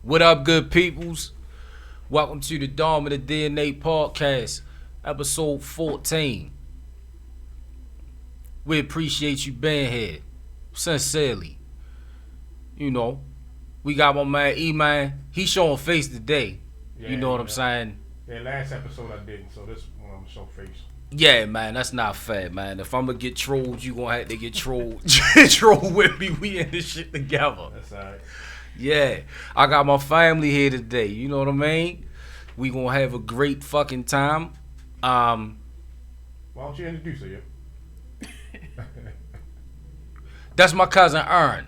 What up, good peoples? Welcome to the Dom of the DNA podcast, episode 14. We appreciate you being here, sincerely. You know, we got my man E-Man. He showing face today. You know what I'm saying? Yeah, last episode I didn't, so this one I'm show face. Yeah, man, that's not fair, man. If I'm gonna get trolled, you gonna have to get trolled. Troll with me. We in this shit together. That's alright. Yeah, I got my family here today. You know what I mean? We gonna have a great fucking time. Why don't you introduce her? Yeah? That's my cousin Ern.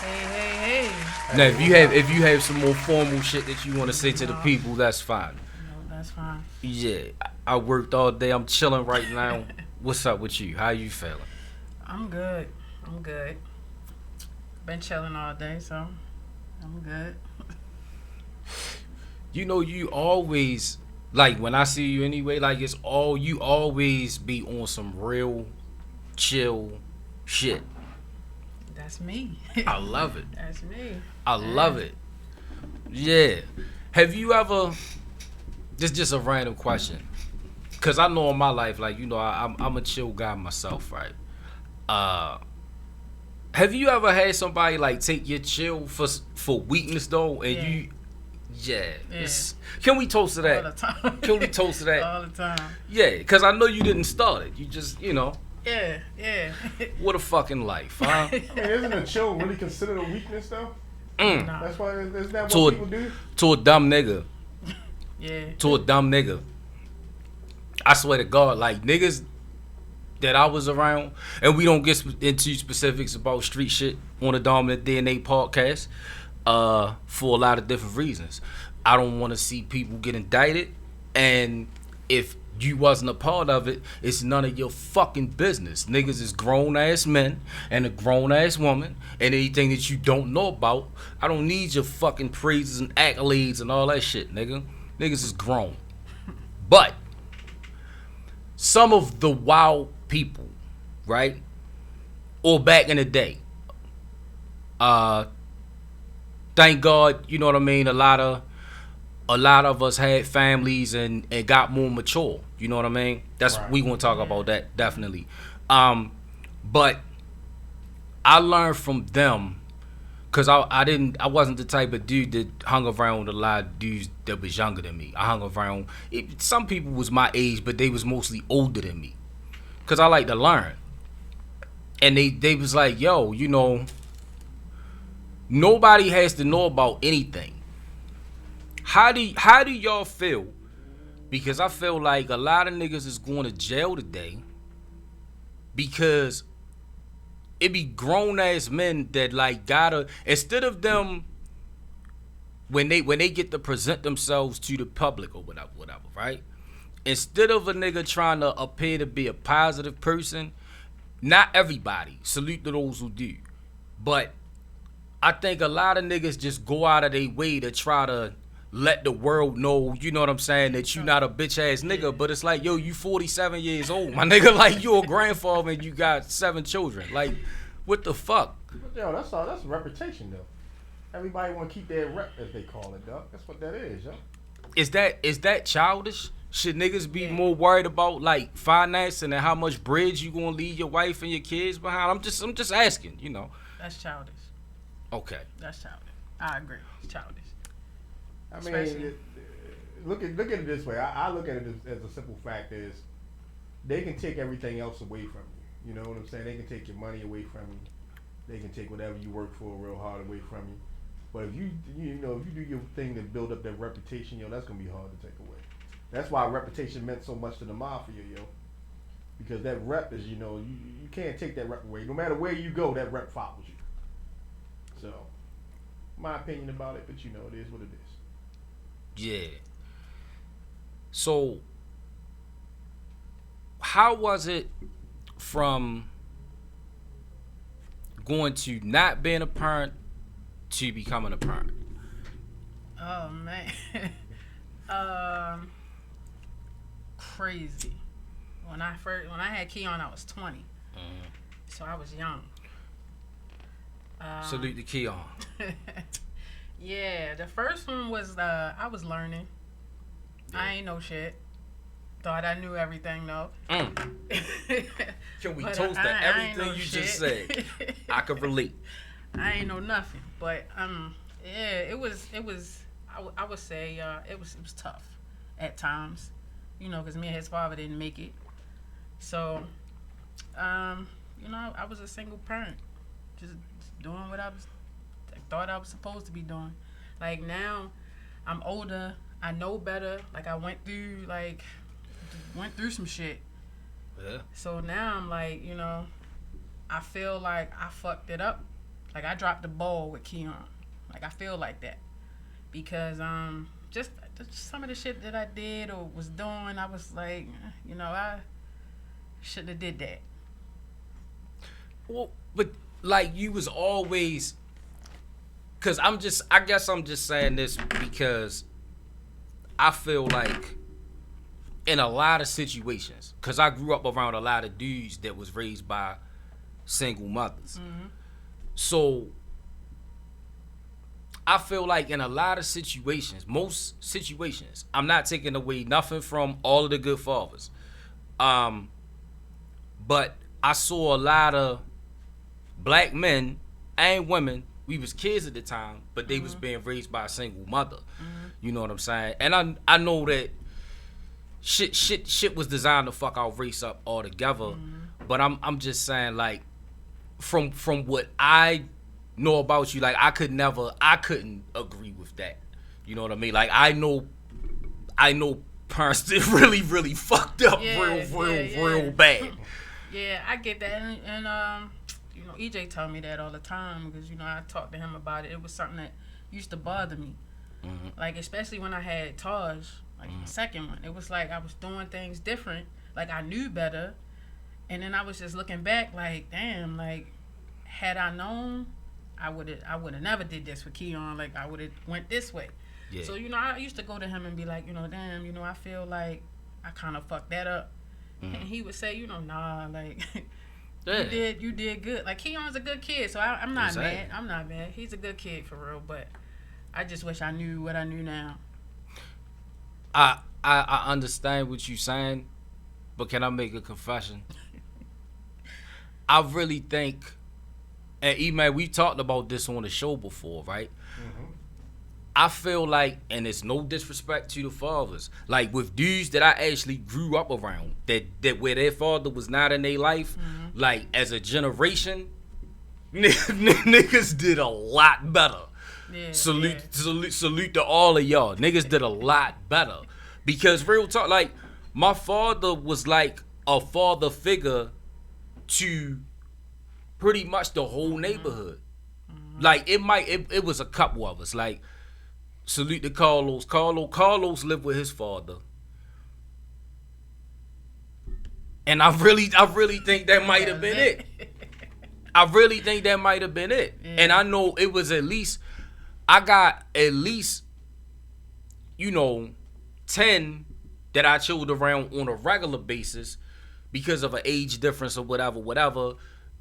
Hey. Now, if you have some more formal shit that you want to say to the people, that's fine. No, that's fine. Yeah, I worked all day. I'm chilling right now. What's up with you? How you feeling? I'm good. Been chilling all day, so I'm good. You know, you always like when I see you anyway. Like you always be on some real chill shit. That's me. I love it. That's me. I love it. Yeah. Have you ever? This is just a random question, cause I know in my life, like you know, I'm a chill guy myself, right? Have you ever had somebody like take your chill for weakness though, and Yeah. you? Yeah. Can we toast to that? All the time. Can we toast to that? All the time. Yeah, cause I know you didn't start it. You just, you know, Yeah. what a fucking life, huh? I mean, isn't a chill really considered a weakness though? Mm. That's why isn't that To what a- people do? To a dumb nigga. Yeah. To a dumb nigga. I swear to God, like niggas that I was around, and we don't get into specifics about street shit on the Dominant DNA podcast, for a lot of different reasons. I don't want to see people get indicted, and if you wasn't a part of it, it's none of your fucking business. Niggas is grown ass men and a grown ass woman, and anything that you don't know about, I don't need your fucking praises and accolades and all that shit, nigga. Niggas is grown. But some of the wild people, right? Or back in the day, thank God, you know what I mean, a lot of us had families and got more mature. You know what I mean? That's Right. we gonna talk about that definitely. But I learned from them because I wasn't the type of dude that hung around with a lot of dudes that was younger than me. I hung around some people was my age, but they was mostly older than me. Cause I like to learn. And they was like, yo, you know, nobody has to know about anything. How do y'all feel? Because I feel like a lot of niggas is going to jail today because it be grown ass men that like gotta, instead of them when they get to present themselves to the public or whatever, right? Instead of a nigga trying to appear to be a positive person, not everybody, salute to those who do, but I think a lot of niggas just go out of their way to try to let the world know, you know what I'm saying, that you not a bitch ass nigga. But it's like, yo, you 47 years old, my nigga. Like, you a grandfather and you got 7 children. Like, what the fuck? But yo, that's all. That's a reputation though. Everybody want to keep their rep, as they call it, dog. That's what that is, yo. Is that childish? Should niggas be Yeah. more worried about like financing and how much bread you gonna leave your wife and your kids behind? I'm just asking, you know. That's childish. Okay. That's childish. I agree. It's childish. I Especially- mean, look at it this way. I look at it as a simple fact is they can take everything else away from you. You know what I'm saying? They can take your money away from you. They can take whatever you work for real hard away from you. But if you do your thing to build up that reputation, yo, that's gonna be hard to take away. That's why reputation meant so much to the mafia, yo. Because that rep is, you know, you can't take that rep away. No matter where you go, that rep follows you. So, my opinion about it, but you know, it is what it is. Yeah. So, how was it from going to not being a parent to becoming a parent? Oh man. Crazy. When I had Keon, I was 20, so I was young. Salute the Keon. Yeah, the first one was I was learning. Yeah. I ain't know shit. Thought I knew everything though. Can we But toast to I ain't everything know you shit. just said? I can relate. I ain't know nothing. But yeah, I would say it was tough at times. You know, because me and his father didn't make it. So, you know, I was a single parent, just doing what I thought I was supposed to be doing. Like now, I'm older. I know better. Like I went through some shit. Yeah. So now I'm like, you know, I feel like I fucked it up. Like I dropped the ball with Keon. Like I feel like that because just some of the shit that I did or was doing, I was like, you know, I shouldn't have did that. Well, but like you was always, cause I guess I'm just saying this because I feel like in a lot of situations, cause I grew up around a lot of dudes that was raised by single mothers. Mm-hmm. So I feel like in a lot of situations, most situations, I'm not taking away nothing from all of the good fathers. But I saw a lot of black men and women. We was kids at the time, but they was being raised by a single mother. You know what I'm saying? And I know that shit was designed to fuck our race up altogether. But I'm just saying, like, from what I know about you, like I couldn't agree with that. You know what I mean? Like I know parents that really fucked up real bad. Yeah, I get that, and you know, EJ told me that all the time because you know I talked to him about it. It was something that used to bother me, like especially when I had Taj, like the second one. It was like I was doing things different, like I knew better, and then I was just looking back, like damn, like had I known, I would have never did this with Keon. Like I would have went this way. Yeah. So you know, I used to go to him and be like, you know, damn, you know, I feel like I kind of fucked that up. And he would say, you know, nah, like you did good. Like Keon's a good kid, so I'm not mad. I'm not mad. He's a good kid for real, but I just wish I knew what I knew now. I understand what you're saying, but can I make a confession? I really think, and E-Man, we talked about this on the show before, right? I feel like, and it's no disrespect to the fathers, like with dudes that I actually grew up around, that where their father was not in their life, like as a generation, niggas did a lot better. Yeah, Salute to all of y'all. Niggas did a lot better. Because real talk, like my father was like a father figure to pretty much the whole neighborhood. Like it was a couple of us. Like salute to Carlos. Carlos lived with his father. And I really think that might have been it. I really think that might have been it. Yeah. And I know it was I got at least, you know, 10 that I chilled around on a regular basis because of an age difference or whatever.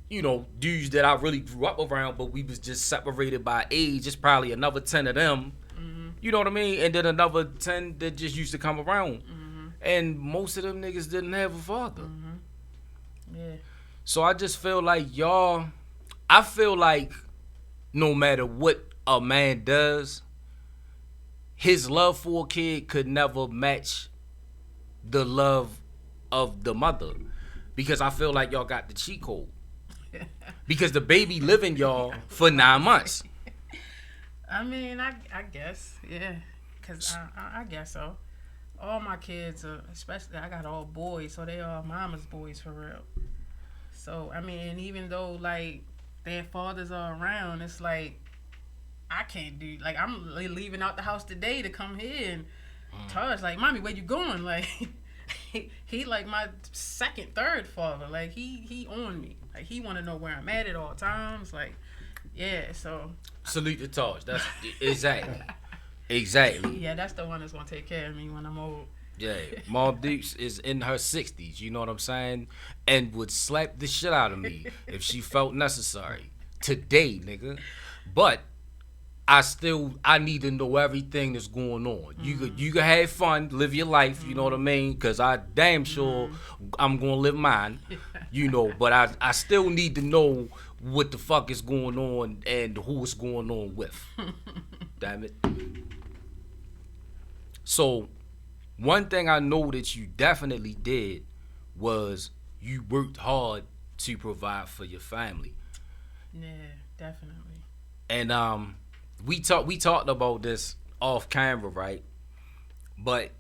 You know, dudes that I really grew up around, but we was just separated by age. It's probably another 10 of them. You know what I mean? And then another 10 that just used to come around. And most of them niggas didn't have a father. Yeah. So I just feel like I feel like no matter what a man does, his love for a kid could never match the love of the mother. Because I feel like y'all got the cheat code. Because the baby living y'all for 9 months. I mean, I guess, yeah. Because I guess so. All my kids, especially, I got all boys, so they are mama's boys for real. So, I mean, even though, like, their fathers are around, it's like, I can't do, like, I'm leaving out the house today to come here and Taj, like, mommy, where you going? Like, he like my second, third father. Like, he on me. Like, he want to know where I'm at all times. Like, yeah, so. Salute to Taj. That's exactly. Yeah, that's the one that's going to take care of me when I'm old. Yeah, Mom Dukes is in her 60s, you know what I'm saying? And would slap the shit out of me if she felt necessary. Today, nigga. But I need to know everything that's going on. You can have fun, live your life, you know what I mean? Cause I damn sure I'm gonna live mine, you know. But I still need to know what the fuck is going on and who it's going on with. Damn it. So one thing I know that you definitely did was you worked hard to provide for your family. Yeah, definitely. And we talked about this off camera, right? But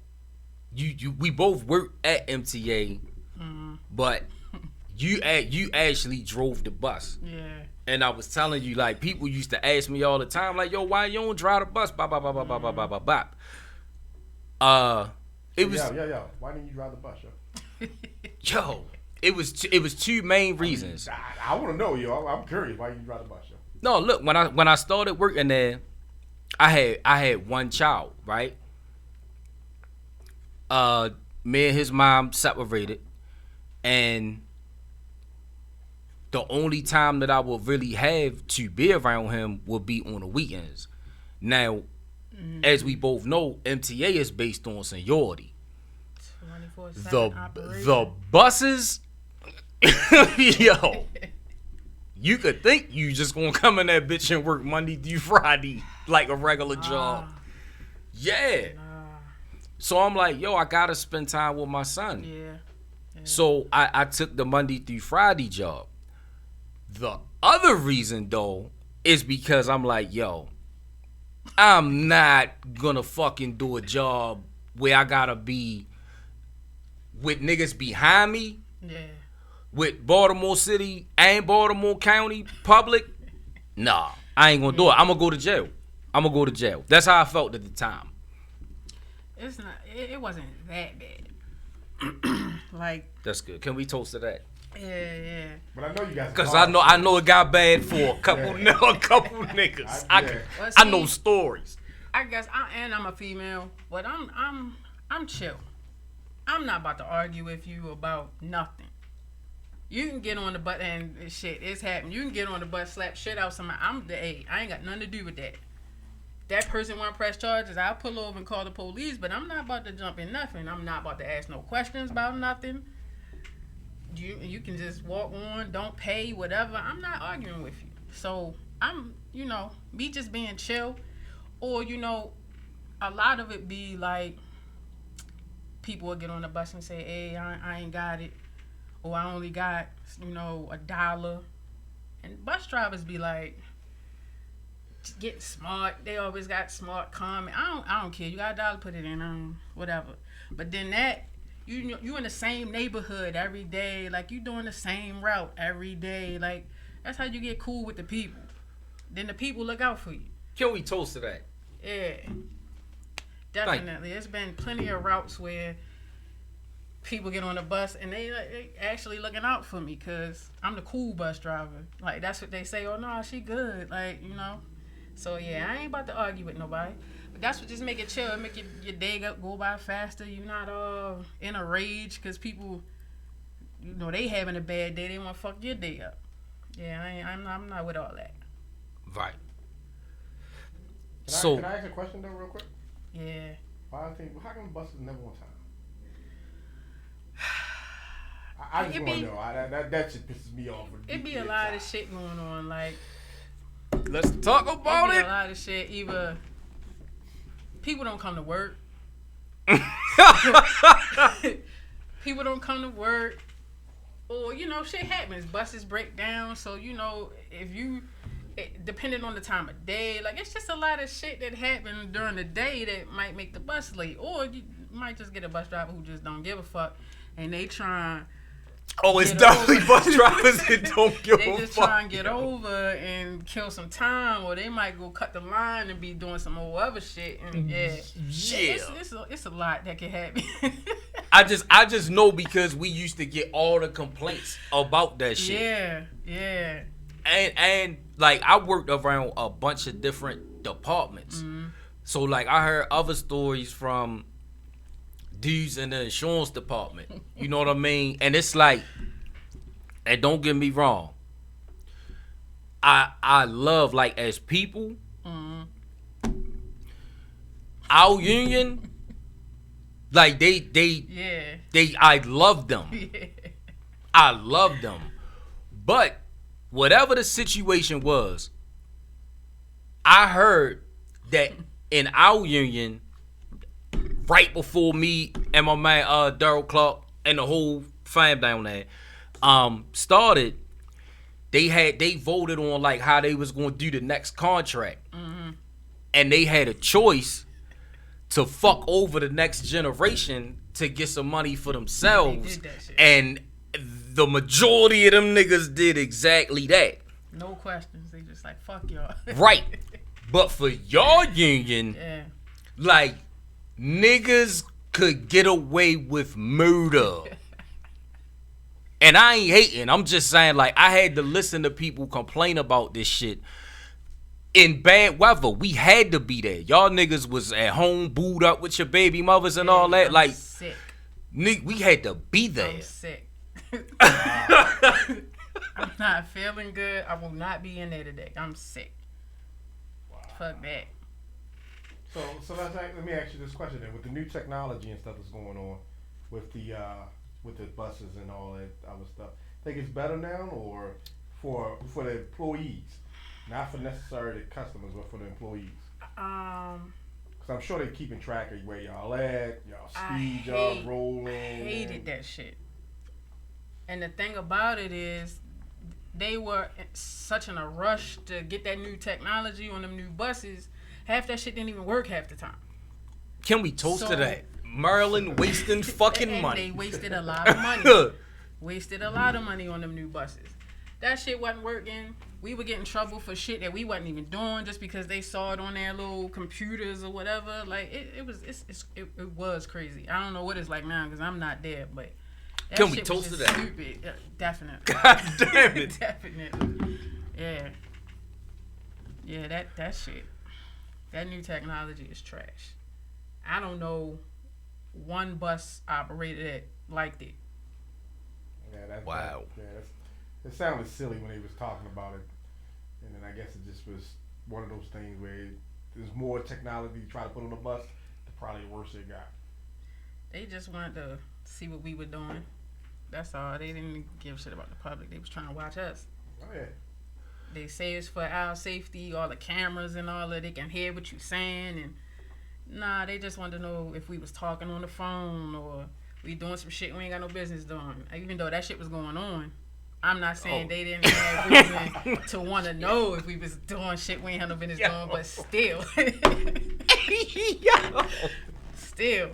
we both worked at MTA, but you actually drove the bus. Yeah. And I was telling you, like, people used to ask me all the time, like, yo, why you don't drive the bus? Bop, bop, bop, bop, bop, bop, bop, bop, bop. It was yo. Why didn't you drive the bus, yo? yo. It was two main reasons. I want to know, yo. I'm curious why you didn't drive the bus, yo. No, look, when I started working there, I had one child, right? Me and his mom separated, and the only time that I would really have to be around him would be on the weekends. Now, as we both know, MTA is based on seniority. 24/7 The buses, yo, you could think you just gonna come in that bitch and work Monday through Friday like a regular job. Yeah. So I'm like, yo, I gotta spend time with my son. Yeah. So I took the Monday through Friday job. The other reason though is because I'm like, yo, I'm not gonna fucking do a job where I gotta be with niggas behind me. Yeah. With Baltimore City and Baltimore County public. Nah, I ain't gonna do it. I'm gonna go to jail. That's how I felt at the time. It's not. It wasn't that bad. Like. That's good. Can we toast to that? Yeah. But I know you guys. Because I know it got bad for a couple niggas. I know stories. I guess I'm a female, but I'm chill. I'm not about to argue with you about nothing. You can get on the butt and shit, it's happening. You can get on the butt, slap shit out somebody. I ain't got nothing to do with that. That person want to press charges, I'll pull over and call the police, but I'm not about to jump in nothing. I'm not about to ask no questions about nothing. You can just walk on, don't pay, whatever. I'm not arguing with you. So I'm, me just being chill. Or, a lot of it be like, people will get on the bus and say, hey, I ain't got it. Or I only got, $1. And bus drivers be like, get smart. They always got smart comment. I don't care. You got $1, put it in, whatever. But then that, you in the same neighborhood every day. Like, you doing the same route every day. Like, that's how you get cool with the people. Then the people look out for you. Can we toast to that? Yeah. Definitely. There's been plenty of routes where people get on the bus and they actually looking out for me because I'm the cool bus driver. Like, that's what they say. Oh, no, she good. Like, So, yeah, I ain't about to argue with nobody. But that's what just make it chill. Make your day go by faster. You're not in a rage because people, they having a bad day. They want to fuck your day up. Yeah, I'm not with all that. Right. Can I ask a question, though, real quick? Yeah. How come buses never on time? I just want to know. That shit pisses me off. It be a lot of shit going on. Like, let's talk about it. A lot of shit. Either people don't come to work. People don't come to work. Or, shit happens. Buses break down. So, depending on the time of day, like, it's just a lot of shit that happens during the day that might make the bus late. Or you might just get a bus driver who just don't give a fuck. And they trying. Oh, it's definitely bus drivers that don't give a fuck. They just try and get over and kill some time, or they might go cut the line and be doing some old other shit. And it's a lot that can happen. I just know because we used to get all the complaints about that shit. Yeah. And like, I worked around a bunch of different departments. Mm-hmm. So like, I heard other stories from dudes in the insurance department. You know what I mean? And it's like, and don't get me wrong, I love, like, as people, our union, like Yeah. I love them. Yeah. I love them. But whatever the situation was, I heard that in our union, right before me and my man Daryl Clark and the whole fam down there started, they voted on like how they was gonna do the next contract. And they had a choice to fuck over the next generation to get some money for themselves. They did that shit. And the majority of them niggas did exactly that. No questions. They just like, fuck y'all. Right. But for your union, Yeah. like, niggas could get away with murder. And I ain't hating. I'm just saying, like, I had to listen to people complain about this shit. In bad weather, we had to be there. Y'all niggas was at home, booed up with your baby mothers and all that. I'm Like, sick. we had to be there. I'm sick. I'm not feeling good. I will not be in there today. I'm sick. Wow. Fuck that. So let me ask you this question then. With the new technology and stuff that's going on with the buses and all that other stuff, think it's better now or for the employees, not for necessarily the customers, but for the employees? Because I'm sure they're keeping track of where y'all at, y'all speed, y'all rolling. I hated that shit. And the thing about it is, they were such in a rush to get that new technology on them new buses. Half that shit didn't even work half the time. Can we toast to that? Maryland wasting fucking And money. they wasted a lot of money. Wasted a lot of money on them new buses. That shit wasn't working. We were getting trouble for shit that we wasn't even doing just because they saw it on their little computers or whatever. Like it was crazy. I don't know what it's like now because I'm not there, but that Can we shit toast was to just that? Stupid. Yeah, definitely. God damn it. Definitely. Yeah. Yeah, that shit. That new technology is trash. I don't know one bus operator that liked it. Yeah, Wow. It sounded silly when he was talking about it, and then I guess it just was one of those things where there's more technology you try to put on the bus, the probably worse it got. They just wanted to see what we were doing. That's all. They didn't give a shit about the public. They was trying to watch us. Oh yeah. They say it's for our safety, all the cameras and all that. They can hear what you saying, and nah, they just wanted to know if we was talking on the phone or we doing some shit we ain't got no business doing. Even though that shit was going on, I'm not saying they didn't have reason to want to know if we was doing shit we ain't had no business doing, but still, still.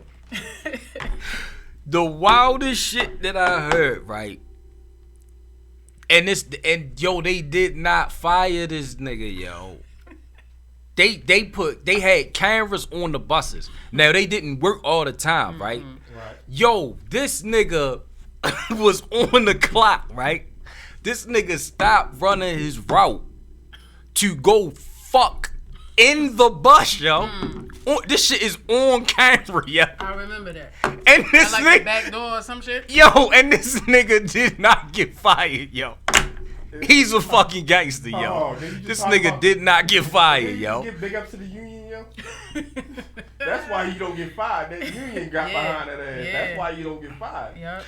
The wildest shit that I heard, right? And they did not fire this nigga, yo. They had cameras on the buses. Now they didn't work all the time, right? Right. Yo, this nigga was on the clock, right? This nigga stopped running his route to go fuck in the bus, yo. This shit is on camera, yo. I remember that. And this Like nigga, the back door or some shit. yo, and this nigga did not get fired, yo. He's a fucking gangster, yo. Oh, did you just This talk nigga about- did not get fired, Did you yo. give big ups to the union, yo? That's why you don't get fired. That union got behind that ass. Yeah. That's why you don't get fired. Yep.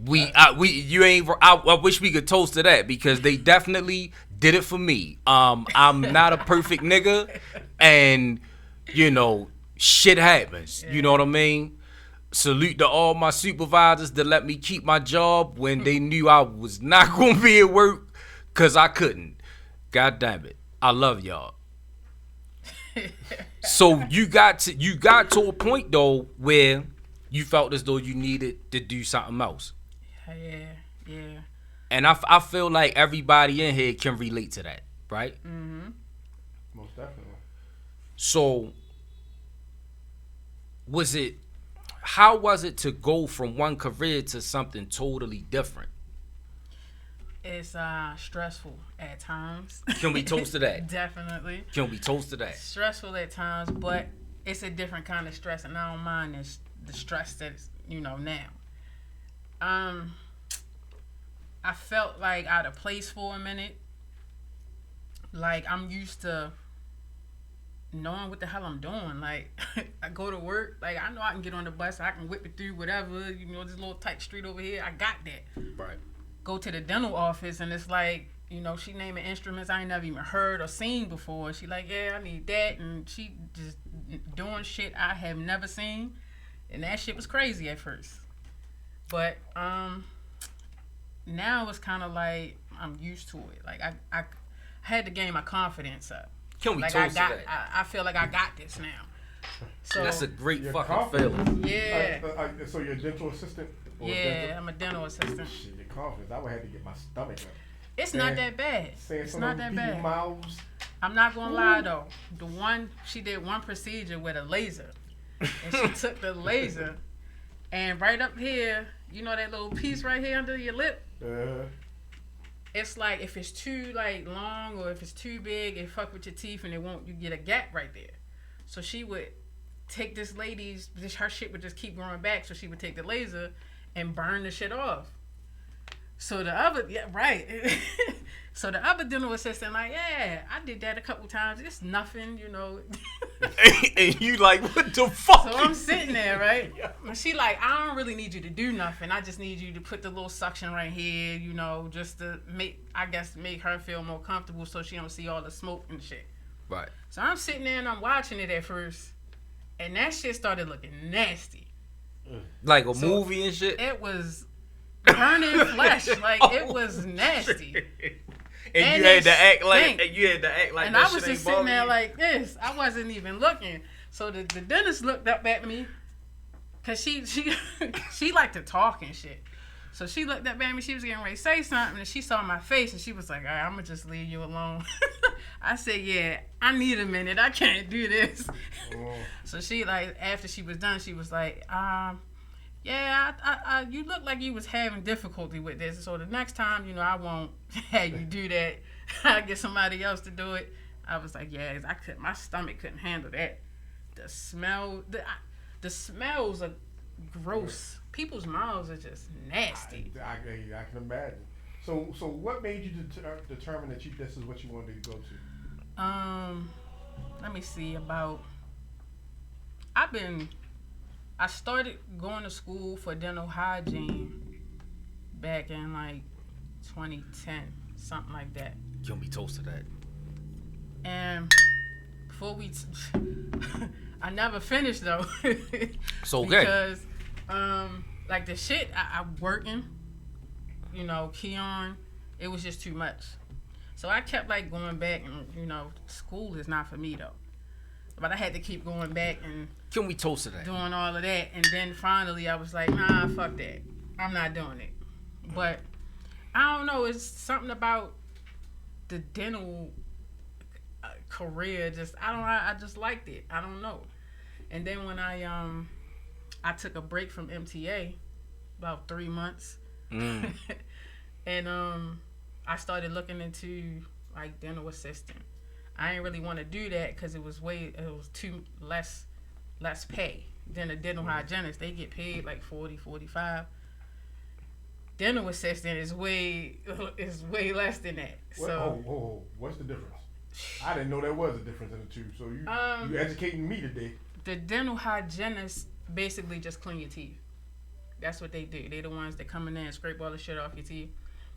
I wish we could toast to that because they definitely did it for me. I'm not a perfect nigga, and you know, shit happens. You know what I mean? Salute to all my supervisors that let me keep my job when they knew I was not gonna be at work because I couldn't. God damn it. I love y'all. So you got to a point though where you felt as though you needed to do something else. Yeah. And I feel like everybody in here can relate to that, right? Mm-hmm. Most definitely. So how was it to go from one career to something totally different? It's stressful at times. Can we toast to that? Definitely. Can we toast to that? Stressful at times, but it's a different kind of stress, and I don't mind the stress that's now. I felt like out of place for a minute. Like I'm used to knowing what the hell I'm doing. Like, I go to work, like, I know I can get on the bus, I can whip it through whatever, this little tight street over here, I got that. Right. Go to the dental office, and it's like, she naming instruments I ain't never even heard or seen before. She like, yeah, I need that, and she just doing shit I have never seen, and that shit was crazy at first. But now it's kind of like I'm used to it. Like I had to gain my confidence up. Can we like toast I got, to that? I feel like I got this now. So That's a great You're fucking confident. feeling. yeah, So you're a dental assistant? Or yeah, I'm a dental assistant. Shit, your confidence. I would have to get my stomach up. It's not that bad. Saying It's some not of that people's bad. mouths. I'm not gonna lie though. She did one procedure with a laser, and she took the laser, and right up here, that little piece right here under your lip. It's like if it's too long or if it's too big, it fuck with your teeth and you get a gap right there. So she would take her shit would just keep growing back. So she would take the laser and burn the shit off. So the other, So the other dental assistant like, yeah, I did that a couple times. It's nothing, And you like, what the fuck? So I'm sitting there, right? And she like, I don't really need you to do nothing. I just need you to put the little suction right here, just to make her feel more comfortable so she don't see all the smoke and shit. Right. So I'm sitting there and I'm watching it at first, and that shit started looking nasty. Like a movie and shit? It was burning flesh. Like, it was nasty. And you had to act like and I was just sitting there like this. I wasn't even looking. So the dentist looked up at me, cause she liked to talk and shit. So she looked up at me. She was getting ready to say something, and she saw my face, and she was like, "All right, I'm gonna just leave you alone." I said, "Yeah, I need a minute. I can't do this." So she after she was done, she was like, yeah, I you look like you was having difficulty with this. So the next time, I won't have you do that. I'll get somebody else to do it. I was like, yeah, my stomach couldn't handle that. The smell, the smells are gross. People's mouths are just nasty. I can imagine. So what made you determine that this is what you wanted to go to? Let me see. I started going to school for dental hygiene back in 2010, something like that. You'll be toast to that. And before I never finished though. So okay. Because the shit I'm working, Keon, it was just too much. So I kept going back, and school is not for me though. But I had to keep going back and can we toast to that? Doing all of that, and then finally I was like, nah, fuck that. I'm not doing it. But I don't know. It's something about the dental career. I just liked it. I don't know. And then when I took a break from MTA, about 3 months, and I started looking into dental assistant. I didn't really want to do that because it was too less pay than a dental hygienist. They get paid like 40, 45. Dental assistant is way less than that. So what's the difference? I didn't know there was a difference in the two. So you educating me today. The dental hygienists basically just clean your teeth. That's what they do. They're the ones that come in there and scrape all the shit off your teeth.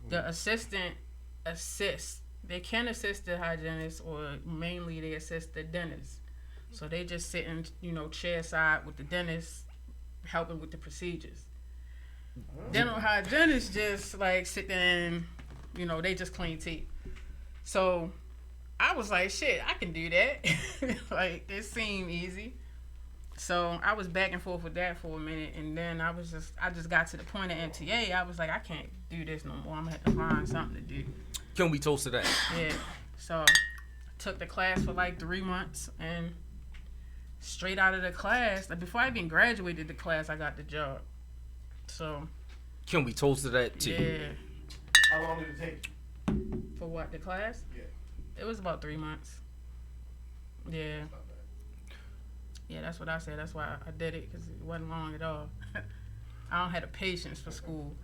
The assistant assists. They can assist the hygienist, or mainly they assist the dentist. So they just sit in, chair side with the dentist, helping with the procedures. Dental hygienists just sit there and, they just clean teeth. So I was like, shit, I can do that. It seemed easy. So I was back and forth with that for a minute, and then I just got to the point of MTA. I was like, I can't do this no more. I'm gonna have to find something to do. Can we toast to that? Yeah. So I took the class for 3 months, and straight out of the class, before I even graduated the class, I got the job. So. Can we toast to that too? Yeah. How long did it take? For what, the class? Yeah. It was about 3 months. Yeah. Yeah, that's what I said. That's why I did it, because it wasn't long at all. I don't have the patience for school.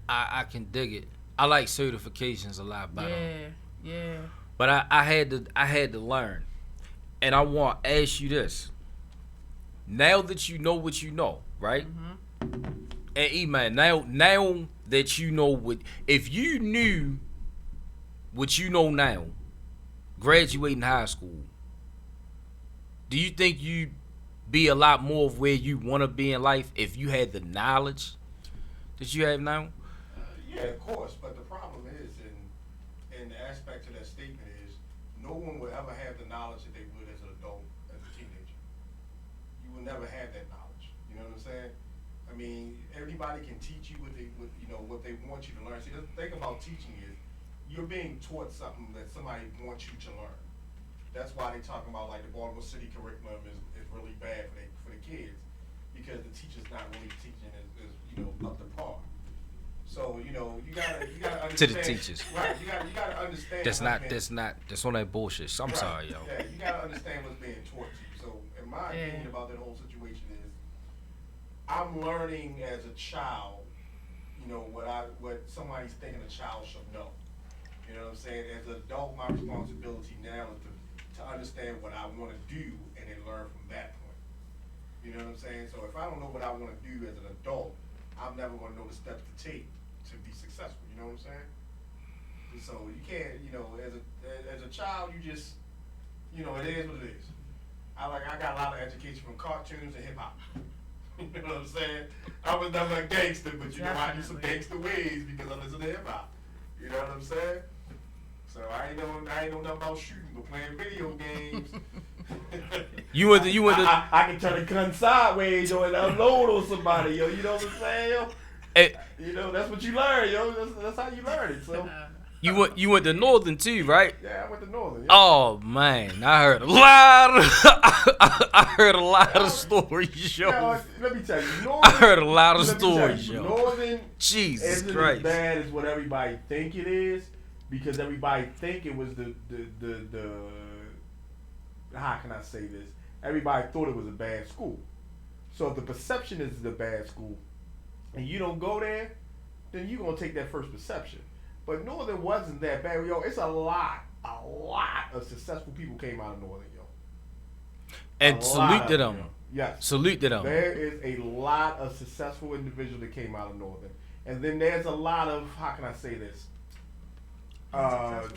I can dig it. I like certifications a lot better. Yeah. But I had to learn. And I want to ask you this. Now that you know what you know, right? And E-Man, now that you know what, if you knew what you know now, graduating high school, do you think you'd be a lot more of where you want to be in life if you had the knowledge that you have now? Yeah, of course. But the problem is, in the aspect of that statement is, no one will ever have the knowledge that they would as an adult, as a teenager. You will never have that knowledge. You know what I'm saying? I mean, everybody can teach you what they want you to learn. See, the thing about teaching is, you're being taught something that somebody wants you to learn. That's why they talking about like the Baltimore City curriculum is really bad for the kids, because the teacher's not really teaching as up to par. So you gotta understand To the teachers. Right, you gotta understand. That's on that bullshit. I'm right. sorry, yo. Yeah, you gotta understand what's being taught to you. So in my opinion about that whole situation is, I'm learning as a child, what somebody's thinking a child should know. You know what I'm saying? As an adult, my responsibility now is to understand what I want to do and then learn from that point. You know what I'm saying? So if I don't know what I want to do as an adult, I'm never going to know the steps to take to be successful. You know what I'm saying? So you can't, as a child, you just, it is what it is. I got a lot of education from cartoons and hip hop. You know what I'm saying? I was never a gangster, but I do some gangster ways because I listen to hip hop. You know what I'm saying? So I ain't know nothing about shooting, but playing video games. You went to I can turn the gun sideways, and unload on somebody, yo. You know what I'm saying, yo? Hey, that's what you learn, yo. That's how you learn it. So you went to Northern too, right? yeah, I went to Northern. Yeah. Oh man, I heard a lot of stories, yo. Now, let me tell you, Northern, I heard a lot of stories, yo. Northern Jesus isn't Christ. as bad as what everybody think it is, because everybody think it was the how can I say this? Everybody thought it was a bad school. So if the perception is it's a bad school, and you don't go there, then you're gonna take that first perception. But Northern wasn't that bad, yo. It's a lot of successful people came out of Northern, yo. And salute to them. Yes. Salute to them. There is a lot of successful individuals that came out of Northern. And then there's a lot of, how can I say this?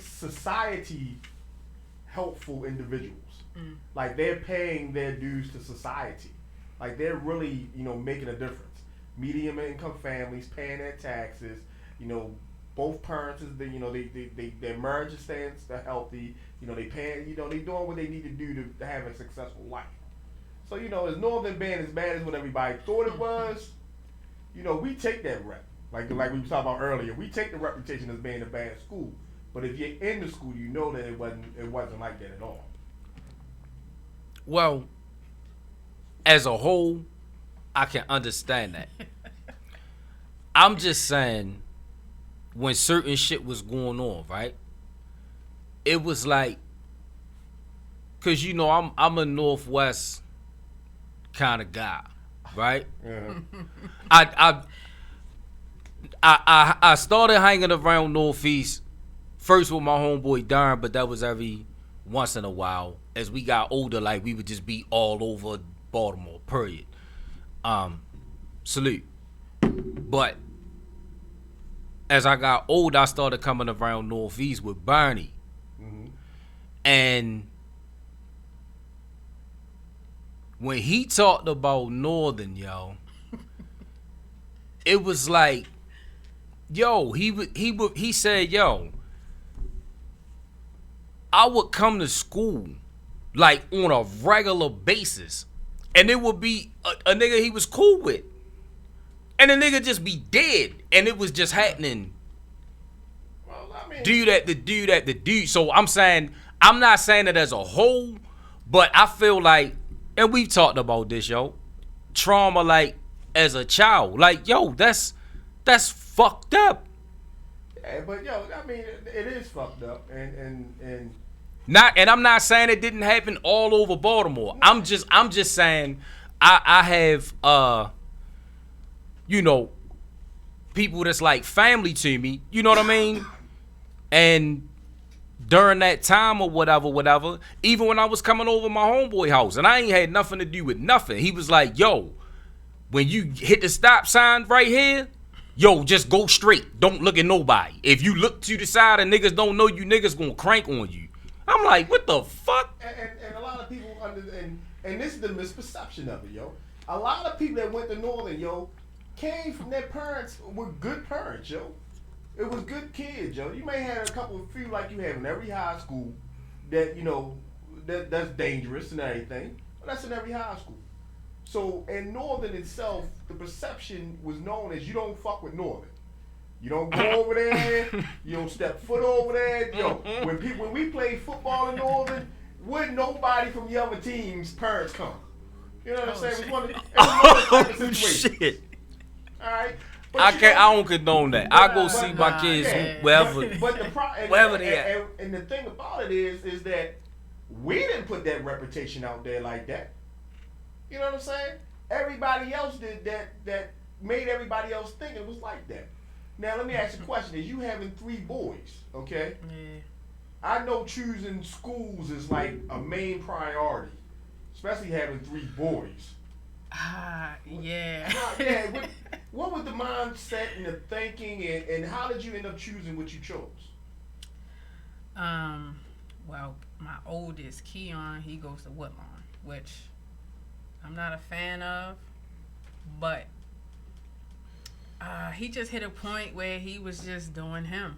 Society helpful individuals. Like they're paying their dues to society. Like they're really, making a difference. Medium income families paying their taxes, both parents is their marriage stands they're healthy, they paying, they doing what they need to do to have a successful life. So, is Northern being as bad as what everybody thought it was? We take that rep. Like we were talking about earlier, we take the reputation as being a bad school. But if you're in the school, you know that it wasn't like that at all. Well, as a whole, I can understand that. I'm just saying, when certain shit was going on, right? It was like, cause I'm a Northwest kind of guy, right? Yeah. I started hanging around Northeast first with my homeboy Darren, but that was every once in a while. As we got older, like we would just be all over Baltimore, period. Salute. But as I got older, I started coming around Northeast with Bernie. Mm-hmm. And when he talked about Northern, yo, it was like, yo, he said, yo, I would come to school like on a regular basis, and it would be a nigga he was cool with, and the nigga just be dead, and it was just happening. Well, I mean, Do that. So I'm saying, I'm not saying it as a whole, but I feel like, and we've talked about this, yo, trauma, like as a child, like yo, that's fucked up. Yeah, but yo, I mean, it is fucked up, and And I'm not saying it didn't happen all over Baltimore. I'm just saying I have people that's like family to me, you know what I mean? And during that time or whatever, even when I was coming over my homeboy house, and I ain't had nothing to do with nothing. He was like, yo, when you hit the stop sign right here, yo, just go straight. Don't look at nobody. If you look to the side and niggas don't know you, niggas gonna crank on you. I'm like, what the fuck? And a lot of people and this is the misperception of it, yo. A lot of people that went to Northern, yo, came from their parents with good parents, yo. It was good kids, yo. You may have a couple of few like you have in every high school that, you know, that's dangerous and everything. But that's in every high school. So in Northern itself, the perception was known as you don't fuck with Northern. You don't go over there. You don't step foot over there. Yo, when we played football in Northern, wouldn't nobody from the other team's parents come. You know what I'm saying? It was one of the situations. Shit. All right. I don't condone that. I go see my kids wherever they at. And the thing about it is that we didn't put that reputation out there like that. You know what I'm saying? Everybody else did that made everybody else think it was like that. Now let me ask you a question. Is you having 3 boys, okay? Yeah. I know choosing schools is like a main priority, especially having 3 boys. Yeah. What was the mindset and the thinking, and how did you end up choosing what you chose? Well, my oldest, Keon, he goes to Woodlawn, which I'm not a fan of, but he just hit a point where he was just doing him.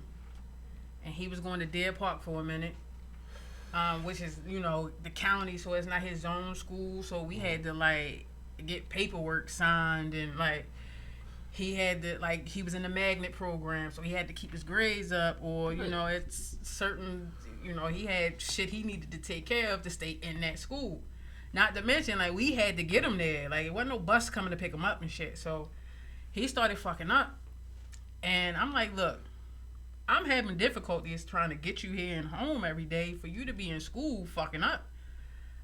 And he was going to Deer Park for a minute, which is, you know, the county, so it's not his own school. So we had to, like, get paperwork signed, and, like, he had to, like, he was in the magnet program, so he had to keep his grades up, or, you know, it's certain, you know, he had shit he needed to take care of to stay in that school. Not to mention, like, we had to get him there. Like, it wasn't no bus coming to pick him up and shit. So he started fucking up. And I'm like, look, I'm having difficulties trying to get you here and home every day for you to be in school fucking up.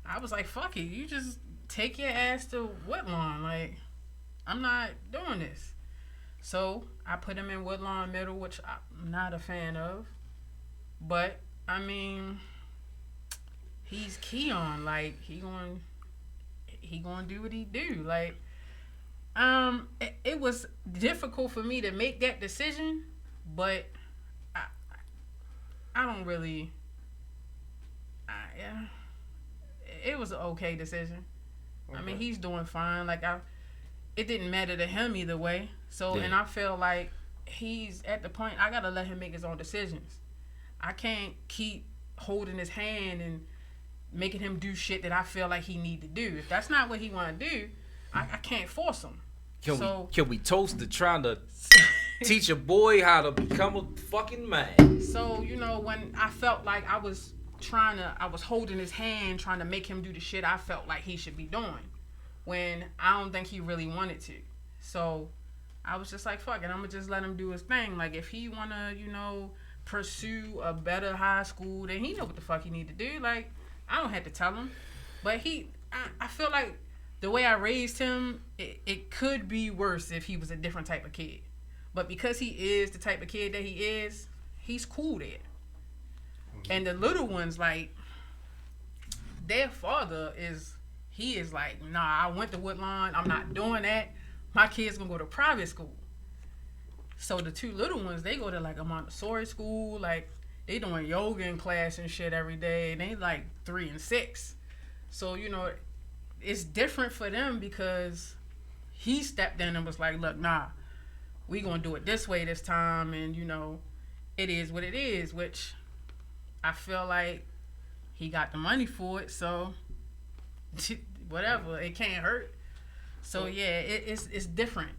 I was like, fuck it. You just take your ass to Woodlawn. Like, I'm not doing this. So I put him in Woodlawn Middle, which I'm not a fan of. But, I mean, he's Keon. Like, he gonna do what he do. Like, it was difficult for me to make that decision, but I don't really. Yeah, it was an okay decision. Okay. I mean, he's doing fine. Like, it didn't matter to him either way. So, and I feel like he's at the point I gotta let him make his own decisions. I can't keep holding his hand and making him do shit that I feel like he need to do. If that's not what he want to do, I can't force him. Can we toast to trying to teach a boy how to become a fucking man? So, you know, when I felt like I was holding his hand, trying to make him do the shit I felt like he should be doing, when I don't think he really wanted to. So I was just like, fuck it, I'm gonna just let him do his thing. Like, if he wanna, you know, pursue a better high school, then he know what the fuck he need to do. Like, I don't have to tell him. But I feel like the way I raised him, it could be worse if he was a different type of kid. But because he is the type of kid that he is, he's cool there. And the little ones, like, their father is like, nah, I went to Woodlawn, I'm not doing that. My kid's gonna go to private school. So the 2 little ones, they go to, like, a Montessori school, like, they doing yoga in class and shit every day, and they like 3 and 6. So, you know, it's different for them because he stepped in and was like, look, nah, we gonna do it this way this time, and, you know, it is what it is, which I feel like he got the money for it, so whatever, it can't hurt. So yeah, it's different.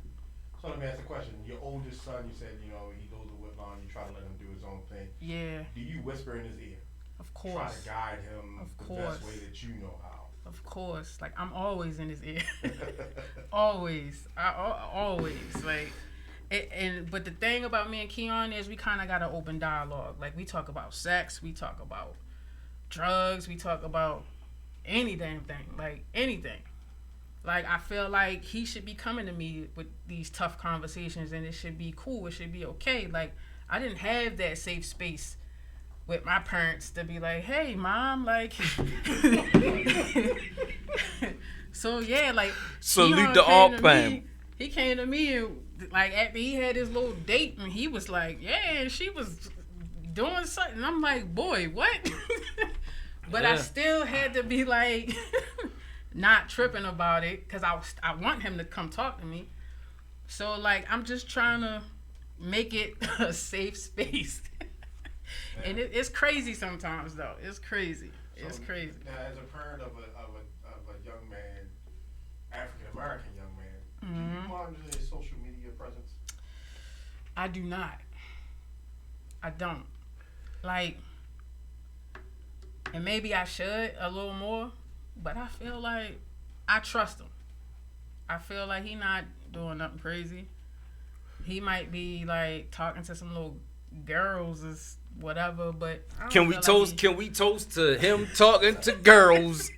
So let me ask a question. Your oldest son, you said, you know, he goes to Woodlawn, you try to let him do his own thing. Yeah. Do you whisper in his ear? Of course. Try to guide him the best way that you know how. Of course. Like, I'm always in his ear. Always. Always. Like, but the thing about me and Keon is we kind of got an open dialogue. Like, we talk about sex, we talk about drugs, we talk about any damn thing. Like, anything. Like, I feel like he should be coming to me with these tough conversations, and it should be cool. It should be okay. Like, I didn't have that safe space with my parents to be like, hey, mom, like. So yeah, like. Salute the Aunt Pam. He came to me and like after he had his little date and he was like, yeah, and she was doing something. I'm like, boy, what? But I still had to be like, not tripping about it because I want him to come talk to me. So like I'm just trying to make it a safe space. And it's crazy sometimes though. It's crazy. It's crazy. Now, as a parent of a young man, African American young man, do you monitor his social media presence? I do not. I don't. Like, and maybe I should a little more, but I feel like I trust him. I feel like he not doing nothing crazy. He might be like talking to some little girls or whatever, but I don't Can we feel toast? like Can we toast to him talking to girls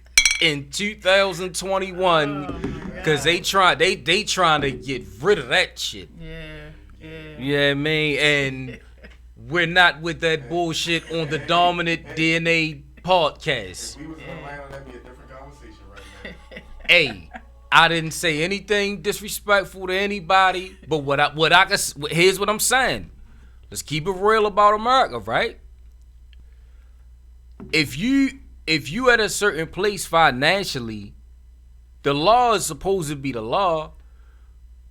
in 2021? Because they trying to get rid of that shit. Yeah. Yeah, man, and we're not with that bullshit on the Dominant DNA podcast. If we was in Atlanta, that'd be a different conversation right now. Hey, I didn't say anything disrespectful to anybody, but here's what I'm saying. Let's keep it real about America, right? If you at a certain place financially, the law is supposed to be the law,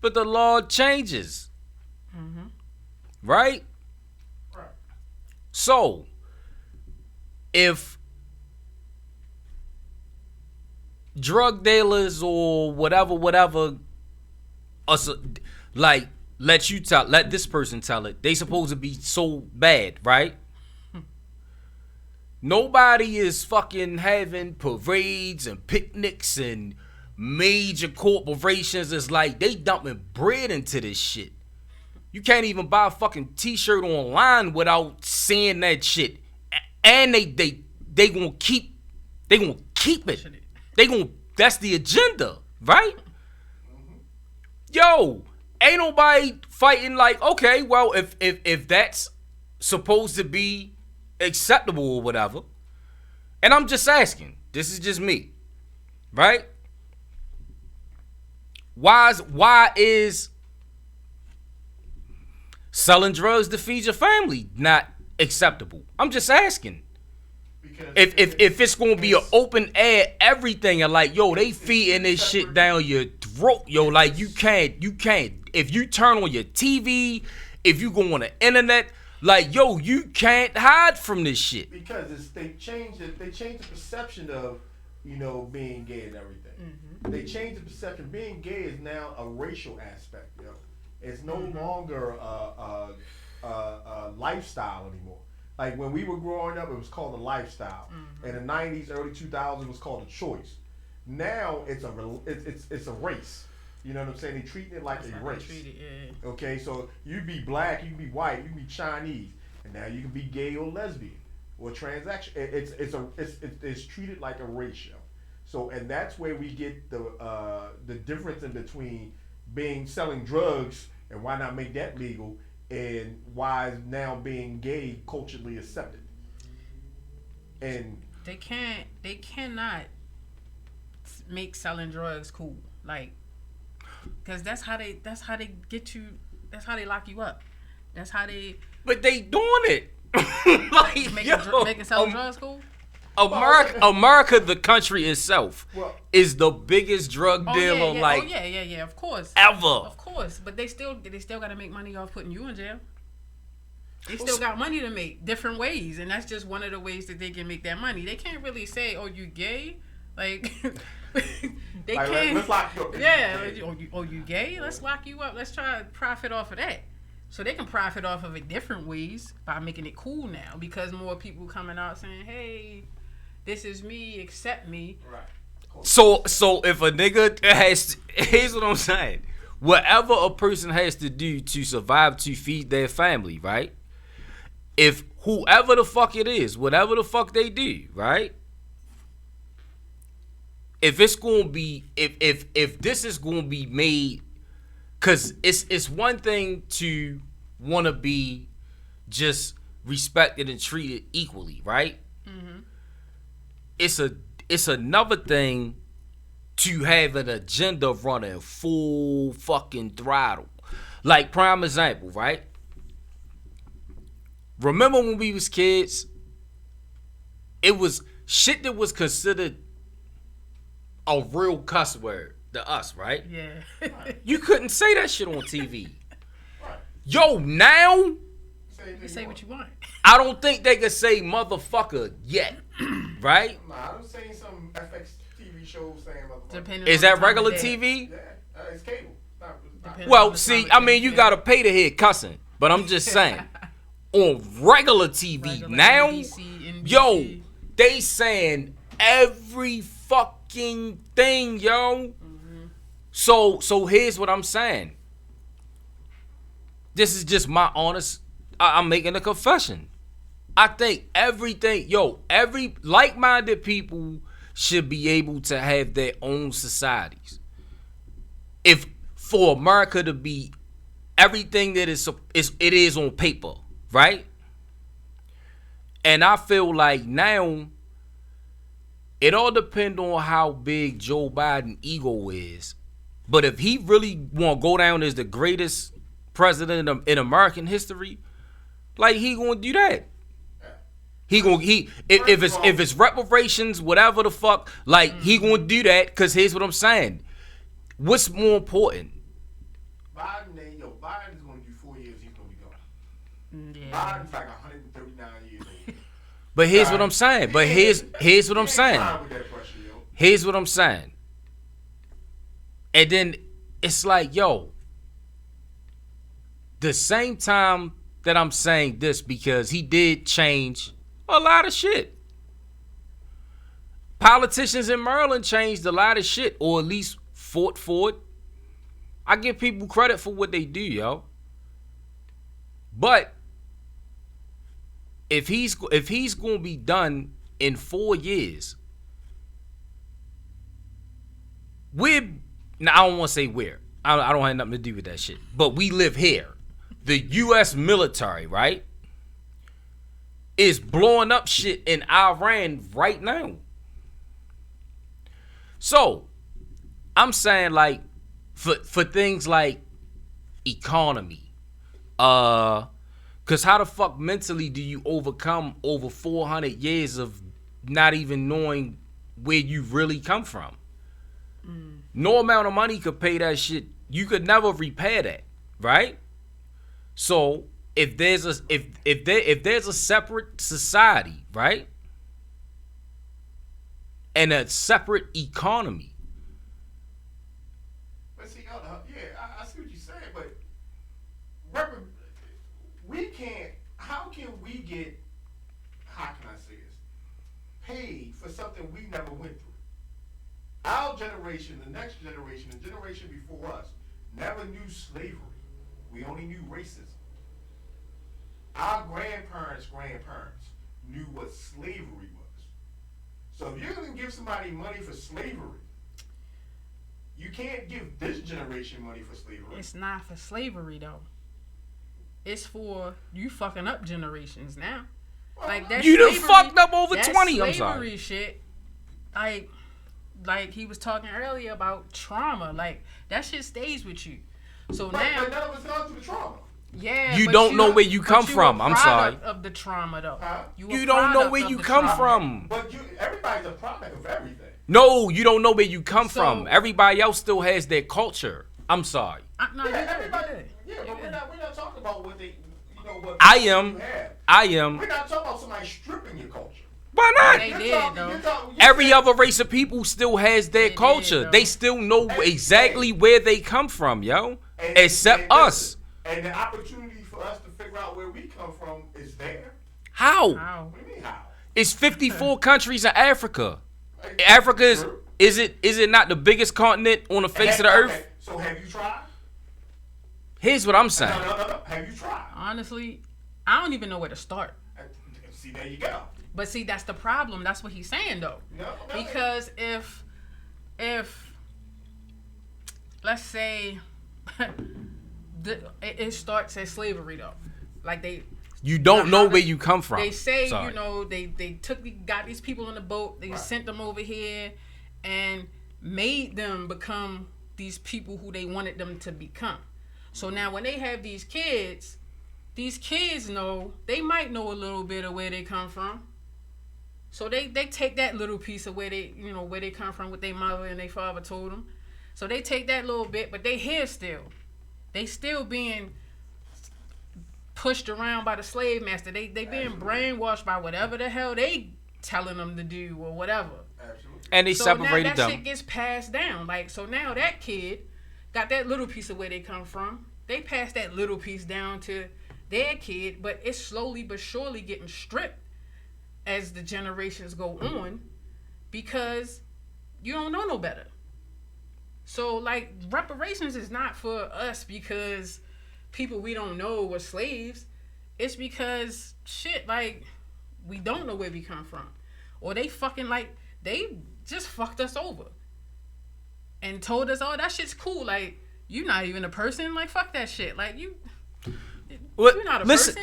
but the law changes. Right? Right. So, if drug dealers or whatever, like let this person tell it, they supposed to be so bad, right? Nobody is fucking having parades and picnics and major corporations. It's like they dumping bread into this shit. You can't even buy a fucking t-shirt online without seeing that shit. And they gonna keep it. That's the agenda, right? Yo, ain't nobody fighting like, okay, well, if that's supposed to be acceptable or whatever. And I'm just asking, this is just me, right? Why is selling drugs to feed your family not acceptable? I'm just asking. Because if it's gonna be an open air everything and like, yo, they feeding this shit down your throat, yo, like you can't. If you turn on your TV, if you go on the internet, like, yo, you can't hide from this shit. Because they changed the perception of, being gay and everything. They changed the perception. Being gay is now a racial aspect, yo. It's no longer a lifestyle anymore. Like when we were growing up, it was called a lifestyle. In the 90s, early 2000s, it was called a choice. Now it's a race. You know what I'm saying? They treat it like a race. Okay, so you be black, you can be white, you can be Chinese, and now you can be gay or lesbian or transaction. It's treated like a ratio. So, and that's where we get the difference in between selling drugs and why not make that legal, and why is now being gay culturally accepted. And they cannot make selling drugs cool, like, because that's how they get you. That's how they lock you up. That's how they. But they doing it. Like, making selling drugs cool. America, the country itself, is the biggest drug dealer, yeah, of course, ever. Of course, but they still got to make money off putting you in jail. They still got money to make different ways, and that's just one of the ways that they can make that money. They can't really say, "Oh, you gay," like they like, can't. Let's lock you up. Yeah, you gay? Let's lock you up. Let's try to profit off of that. So they can profit off of it different ways by making it cool now, because more people coming out saying, "Hey, this is me, accept me." Right. So if a nigga here's what I'm saying. Whatever a person has to do to survive, to feed their family, right? If whoever the fuck it is, whatever the fuck they do, right? If it's gonna be, if this is gonna be made, cause it's one thing to wanna be just respected and treated equally, right? Mm-hmm. It's another thing to have an agenda running full fucking throttle. Like, prime example, right? Remember when we was kids? It was shit that was considered a real cuss word to us, right? Yeah. You couldn't say that shit on TV. Right. Yo, now You say what you want. I don't think they could say motherfucker yet, right? Nah, I'm saying some FX TV shows saying motherfucker. Depending Is on the that time regular of day. TV? Yeah, it's cable. It's not- Depends. Well, see, I mean, you gotta pay to hear cussing, but I'm just saying, on regular TV Regular now, NBC, yo, they saying every fucking thing, yo. So here's what I'm saying. This is just my honest. I'm making a confession. I think everything, every like-minded people should be able to have their own societies. If for America to be everything that it is on paper, right? And I feel like now it all depends on how big Joe Biden ego is. But if he really want to go down as the greatest president in American history, like, he gonna do that. If it's reparations, whatever the fuck, like, he gonna do that. Because here's what I'm saying. What's more important? Biden's going to do 4 years. He's going to be gone. Yeah. Biden's like 139 years old. But here's what I'm saying. But here's what I'm saying. With that pressure, yo. Here's what I'm saying. And then it's like, yo, the same time that I'm saying this, because he did change a lot of shit. Politicians in Maryland changed a lot of shit, or at least fought for it. I give people credit for what they do, yo. But if he's going to be done in 4 years, now I don't want to say where. I don't have nothing to do with that shit. But we live here. The U.S. military, right, is blowing up shit in Iran right now. So, I'm saying, like, for things like economy, because how the fuck mentally do you overcome over 400 years of not even knowing where you really come from? No amount of money could pay that shit. You could never repair that, right? So if there's a separate society, right, and a separate economy. But see, I see what you're saying, but we can't. How can we get? How can I say this? Paid for something we never went through. Our generation, the next generation, the generation before us, never knew slavery. We only knew racism. Our grandparents' knew what slavery was. So if you're going to give somebody money for slavery, you can't give this generation money for slavery. It's not for slavery, though. It's for you fucking up generations now. Well, Like that. You done slavery- fucked up over that 20, I'm slavery sorry. shit. Like he was talking earlier about trauma. Like that shit stays with you. So but now, none of us gone through the trauma. yeah, You but don't know where you but come you from. a I'm product sorry. Of the trauma though. Huh? A You don't know product where of you the come trauma. from. But everybody's a product of everything. No, you don't know where you come So- from. Everybody else still has their culture. I'm sorry. No, Yeah, you good, everybody. you good. Yeah, You but good. we're not talking about what they, what I you am. have. I am. We're not talking about somebody stripping your culture. Why They not? did, though. Every other race of people still has their They culture. did, though. They still know Hey, exactly hey. where they come from, yo. And- Except and us. And the opportunity for us to figure out where we come from is there. How? How? What do you mean how? It's 54 countries in Africa. Like, Africa true. is it not the biggest continent on the face of the earth? Okay, so have you tried? Here's what I'm saying. No. Have you tried? Honestly, I don't even know where to start. See, there you go. But see, that's the problem. That's what he's saying though. No, Because if let's say it starts as slavery though, like You don't know how where you come from. They say, Sorry. you know, they got these people on the boat, they sent them over here and made them become these people who they wanted them to become. So now when they have these kids know, they might know a little bit of where they come from. So they take that little piece of where they, you know, where they come from, what their mother and their father told them. So they take that little bit, but they here still. They still being pushed around by the slave master. They being brainwashed by whatever the hell they telling them to do or whatever. Absolutely. And they So separated now that them. shit gets passed down. Like, so now that kid got that little piece of where they come from. They pass that little piece down to their kid, but it's slowly but surely getting stripped as the generations go on because you don't know no better. So, like, reparations is not for us because people we don't know were slaves. It's because, shit, like, we don't know where we come from. Or they fucking, like, they just fucked us over. And told us, oh, that shit's cool. Like, you not even a person. Like, fuck that shit. Like, you're not a person.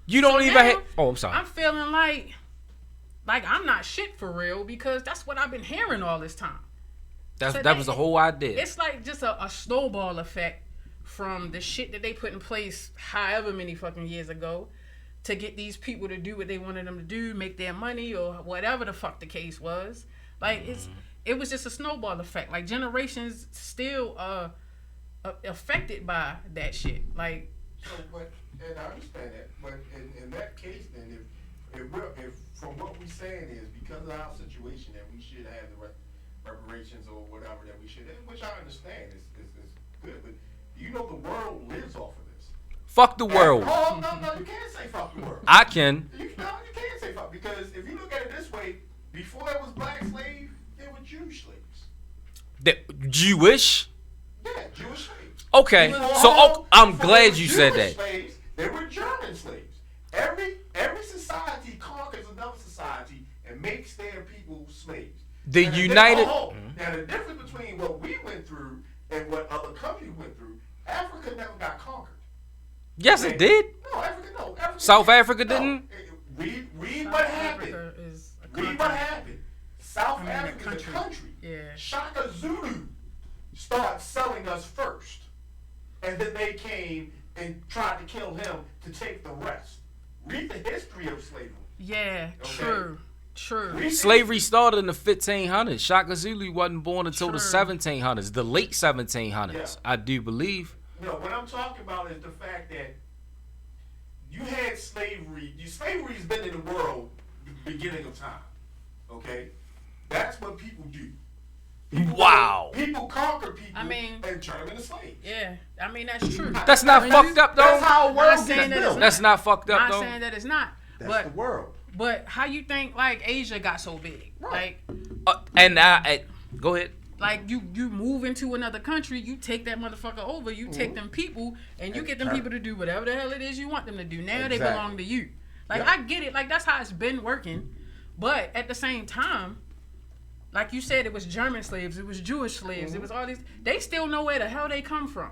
You don't So even now, have... Oh, I'm sorry. I'm feeling like I'm not shit for real because that's what I've been hearing all this time. That was the whole idea. It's like just a snowball effect from the shit that they put in place however many fucking years ago to get these people to do what they wanted them to do, make their money or whatever the fuck the case was. Like, it was just a snowball effect. Like, generations still affected by that shit. Like, So, but, and I understand that, but in that case, then, if from what we're saying is because of our situation that we should have the reparations or whatever that we should, which I understand is good, but you know the world lives off of this. Fuck the world. Oh, no, you can't say fuck the world. I can. You can't say fuck, because if you look at it this way, before there was black slaves, there were Jewish slaves. Jewish? Yeah, Jewish slaves. Okay. So I'm glad you said that. Slaves, there were German slaves. Every society conquers another society and makes their people slaves. The United... Now the difference between what we went through and what other countries went through, Africa never got conquered. Yes, it did. No, Africa. South Africa didn't? Read South what Africa happened. is a Read country. what happened. South I mean, Africa is a country. Yeah. Shaka Zulu started selling us first. And then they came and tried to kill him to take the rest. Read the history of slavery. Yeah, Okay. true. Slavery started in the 1500s. Shaka Zulu wasn't born until the True. 1700s, the late 1700s, Yeah. I do believe. No, what I'm talking about is the fact that you had slavery. Slavery's been in the world the beginning of time. Okay? That's what people do. Wow. People conquer people I mean- and turn them into slaves. Yeah, I mean, that's true. That's not When fucked you- up, though. That's how a Not world saying gets that it's built. That's not fucked up, Not though. saying that it's not. That's the world. But how you think like Asia got so big? Right. Go ahead. Like you move into another country, you take that motherfucker over, you take them people, and you get them people to do whatever the hell it is you want them to do. Now they Exactly. belong to you. Like Yep. I get it. Like that's how it's been working. But at the same time, like you said, it was German slaves, it was Jewish slaves, it was all these. They still know where the hell they come from.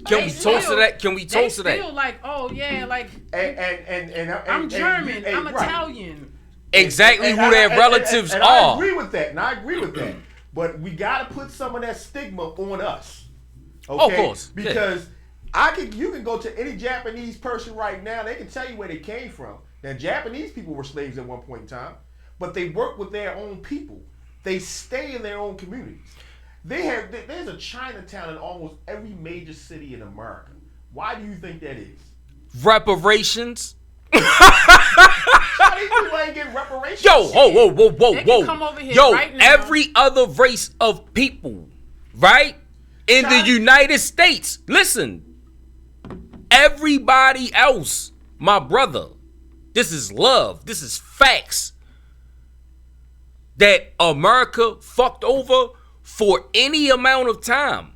Can we toast to that? Can we They toast to that? still like, oh yeah, like And I'm German, I'm right. Italian. Exactly And who their relatives and I are. agree with that, But we got to put some of that stigma on us. Okay? Of course, yeah. Because you can go to any Japanese person right now, they can tell you where they came from. Now, Japanese people were slaves at one point in time, but they work with their own people. They stay in their own communities. There's a Chinatown in almost every major city in America. Why do you think that is? Reparations. Chinese people ain't getting reparations. Yo, whoa. They can come over here Yo, right now. every other race of people, right? In the United States. Listen. Everybody else, my brother. This is love. This is facts. That America fucked over for any amount of time.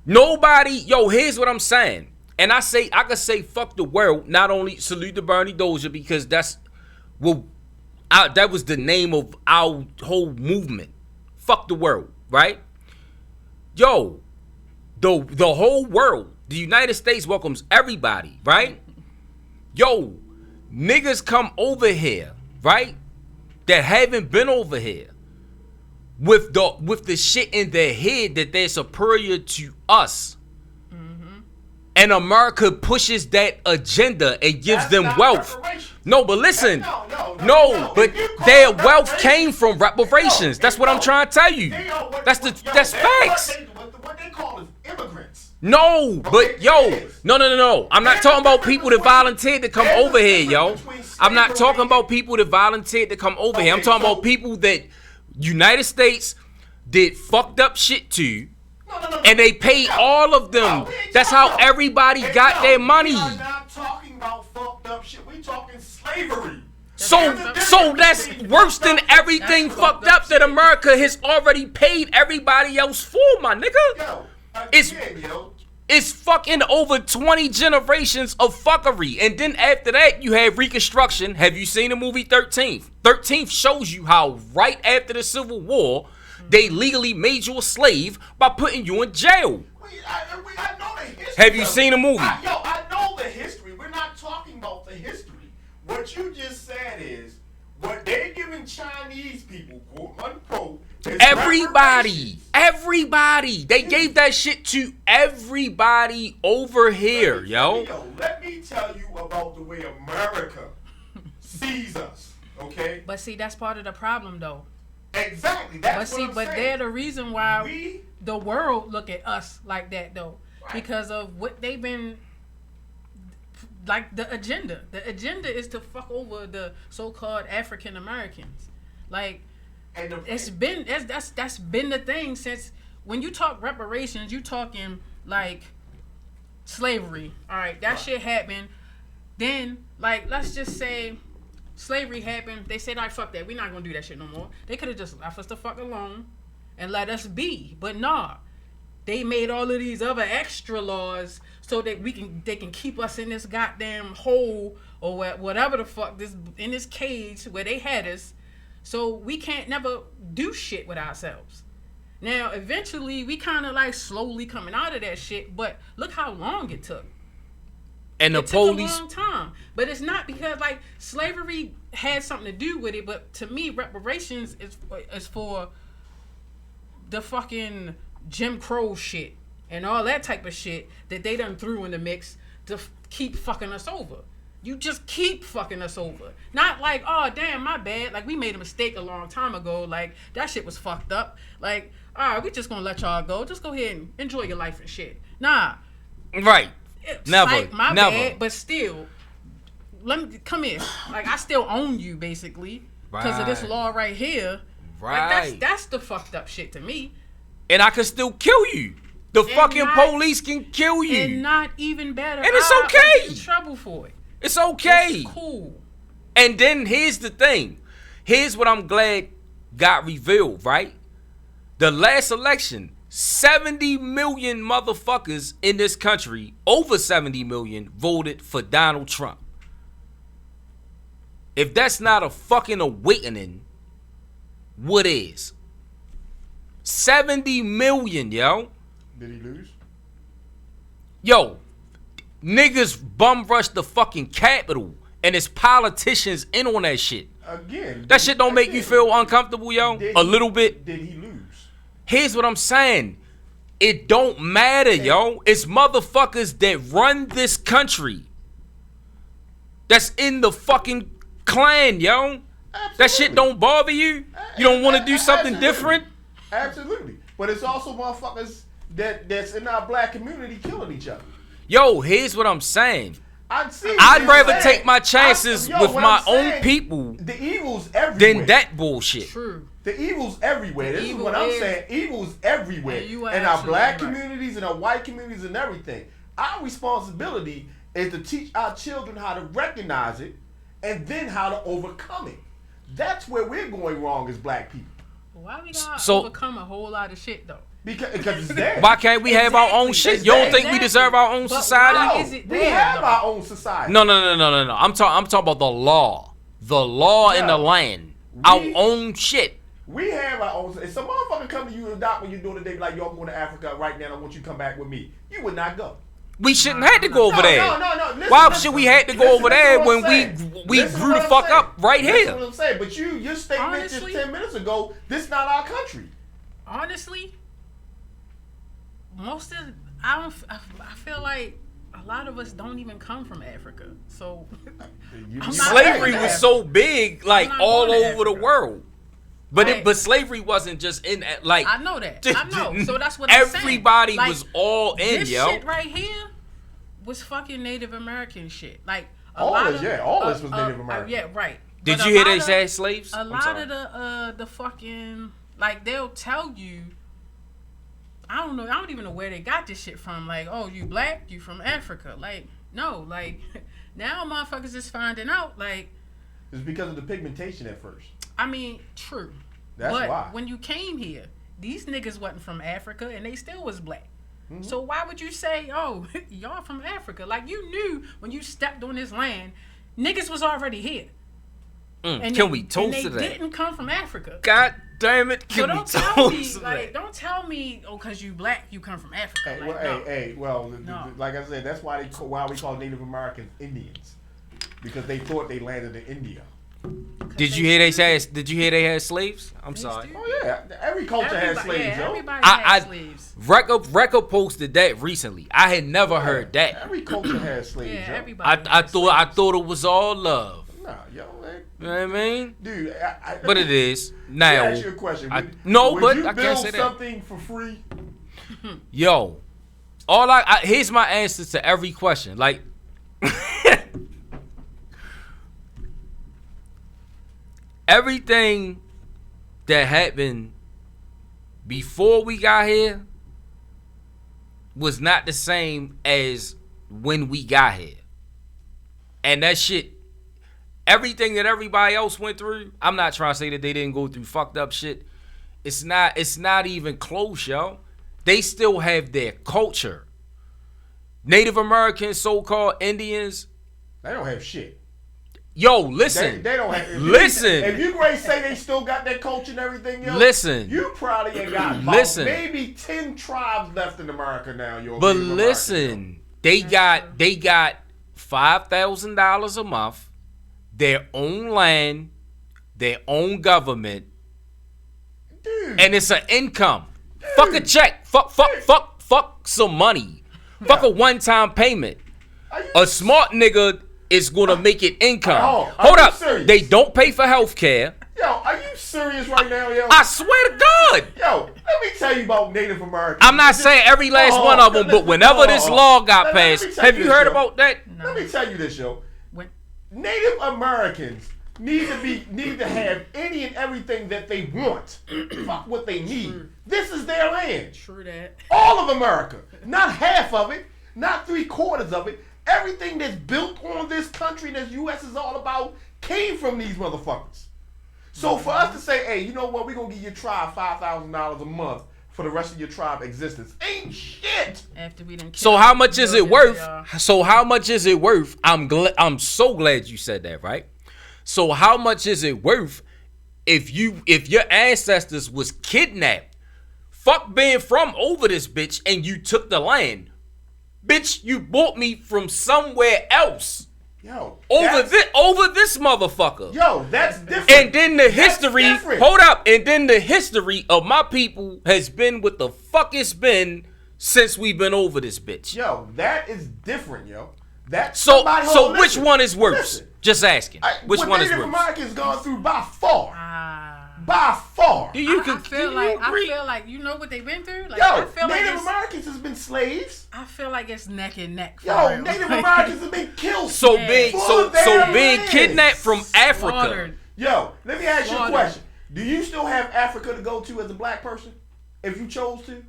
Nobody, yo, here's what I'm saying. And I could say fuck the world, not only salute to Bernie Dozier, because that was the name of our whole movement. Fuck the world, right? Yo, the whole world, the United States welcomes everybody, right? Yo, niggas come over here, right? That haven't been over here with the shit in their head that they're superior to us. And America pushes that agenda and gives them wealth. No, but listen. No, but their wealth came from reparations. That's what I'm trying to tell you. That's facts. What they call is immigrants. No, but no. I'm not talking about people that volunteered to come over here, yo. I'm not talking about people that volunteered to come over here. I'm talking about people that United States did fucked up shit to. And they paid all of them. That's how everybody got their money. We are not talking about fucked up shit. We talking slavery. So that's worse than everything fucked up that America has already paid everybody else for, my nigga. It's fucking over 20 generations of fuckery. And then after that, you have Reconstruction. Have you seen the movie 13th? 13th shows you how right after the Civil War, they legally made you a slave by putting you in jail. I know the history. Have you seen the movie? I know the history. We're not talking about the history. What you just said is what they're giving Chinese people, quote unquote, is everybody. They gave that shit to everybody over here, yo. Let me tell you about the way America sees us, okay? But see, that's part of the problem, though. Exactly. That's what I'm saying. They're the reason why the world look at us like that, though, because of what they've been. Like the agenda. The agenda is to fuck over the so-called African Americans. Like, that's been the thing since when you talk reparations, you talking like slavery. All right, that shit happened. Then, like, let's just say slavery happened. They said, "All right, fuck that. We're not gonna do that shit no more." They could have just left us the fuck alone and let us be. But nah, they made all of these other extra laws so that they can keep us in this goddamn hole or whatever the fuck in this cage where they had us, so we can't never do shit with ourselves. Now, eventually, we kind of like slowly coming out of that shit, but look how long it took. And the police took a long time, but it's not because like slavery had something to do with it. But to me, reparations is for the fucking Jim Crow shit and all that type of shit that they done threw in the mix to keep fucking us over. You just keep fucking us over. Not like, oh damn, my bad. Like we made a mistake a long time ago. Like that shit was fucked up. Like, all right, we just gonna let y'all go. Just go ahead and enjoy your life and shit. Nah. Right. Never. Like, my never. bad, but still, let me come here. Like I still own you basically because of this law right here. Right. Like that's the fucked up shit to me. And I can still kill you. The fucking police can kill you. And not even better. And it's okay. Get in trouble for it. It's okay. It's cool. And then here's the thing. Here's what I'm glad got revealed, right? The last election, 70 million motherfuckers in this country, over 70 million, voted for Donald Trump. If that's not a fucking awakening, what is? 70 million, yo. Did he lose? Yo, niggas bum rushed the fucking Capitol and it's politicians in on that shit. Again. That shit don't make you feel uncomfortable, yo? A little bit? Did he lose? Here's what I'm saying. It don't matter, yo. It's motherfuckers that run this country. That's in the fucking clan, yo. Absolutely. That shit don't bother you? You don't want to do something different? Absolutely. But it's also motherfuckers that's in our black community killing each other. Yo, here's what I'm saying. I'd rather take my chances with my own people the evil's everywhere than that bullshit. True. The evil's everywhere. This is what I'm saying. Evil's everywhere. In our black communities, in our white communities, and everything. Our responsibility is to teach our children how to recognize it and then how to overcome it. That's where we're going wrong as black people. Why we gotta overcome a whole lot of shit though? Because it's there. Why can't we have our own shit? You don't think we deserve our own society? We have our own society. No. I'm talking about the law. The law in the land. Our own shit. We have our own. If some motherfucker come to you and doc when you're doing a day like, yo, I'm going to Africa right now, I want you to come back with me. You would not go. We shouldn't have to go over there. No. Listen, Why should we have to go over there when we grew the fuck up right Listen here? what I'm saying. But your statement just 10 minutes ago, this is not our country. Honestly, I feel like a lot of us don't even come from Africa. So Slavery was so big, like all over the world. Right. But slavery wasn't just in like. I know that. I know. So that's what I'm saying. Everybody Like, was all in, this yo. shit right here was fucking Native American shit. Like all this was Native American. Yeah, right. Did But you hear they said slaves? A lot of the fucking, like, they'll tell you. I don't know. I don't even know where they got this shit from. Like, oh, you black? You from Africa? Like, no. Like, now motherfuckers is finding out. Like, it's because of the pigmentation at first. I mean, true. That's but why. when you came here, these niggas wasn't from Africa and they still was black. Mm-hmm. So why would you say, oh, y'all from Africa? Like, you knew when you stepped on this land, niggas was already here. And Can we toast to that? They didn't come from Africa. God damn it! Can So we don't tell me, toast to like, that? don't tell me, oh, cause you black, you come from Africa. Like I said, that's why we call Native Americans Indians, because they thought they landed in India. Did you hear they had slaves? I'm sorry. Oh yeah, every culture has slaves, Yeah, yo. everybody has slaves. Rekka posted that recently. I had never heard that. Every culture has slaves, Yeah, yo. everybody. I thought it was all love. Nah, yo, You know what I mean? dude. But it is Let now. me ask you a question. I Would can't you say build that. something for free? Yo, here's my answer to every question. Like, everything that happened before we got here was not the same as when we got here. And that shit, everything that everybody else went through, I'm not trying to say that they didn't go through fucked up shit. It's not even close, yo. They still have their culture. Native Americans, so-called Indians, They don't have shit. yo, listen. They don't have. Listen. If you great say they still got their culture and everything, yo. Listen. You probably ain't got about Listen. maybe 10 tribes left in America now, yo. But Native listen, they got $5,000 a month, their own land, their own government, Dude. and it's an income. Fuck a check. Fuck some money. Fuck a one-time payment. A smart nigga is gonna make it income. Hold up. serious? They don't pay for health care. Yo, are you serious right now, yo? I swear to God. Yo, let me tell you about Native Americans. I'm not saying every last one of them, but whenever this law got passed, have you heard about that? Let me tell you this, yo. When, Native Americans need to have any and everything that they want. Fuck what they need. This is their land. true that. All of America. Not half of it. Not 3/4 of it. Everything that's built on this country that U.S. is all about came from these motherfuckers. So for us to say, hey, you know what, we're going to give your tribe $5,000 a month for the rest of your tribe existence, ain't shit. After we done So killed how much is it millions worth? of y'all. So how much is it worth? I'm so glad you said that, right? So how much is it worth if your ancestors was kidnapped? Fuck being from over this bitch and you took the land. Bitch, you bought me from somewhere else. Yo, Over this motherfucker. Yo, that's different. And then the history, different. hold up, and then the history of my people has been what the fuck it's been since we've been over this bitch. Yo, that is different, yo. That's So which one is worse? Listen. Just asking. Which what one is Native worse? Americans gone through by far. Ah. By far. Do you I can feel do like you agree? I feel like you know what they've been through. Like Yo, I feel like Native it's, Americans has been slaves. I feel like it's neck and neck. For Yo, real. Native Americans have been killed. So Yeah. being Full of their being lands. kidnapped from Africa. Slaughtered. Yo, let me ask you a Slaughtered. question. Do you still have Africa to go to as a black person? If you chose to?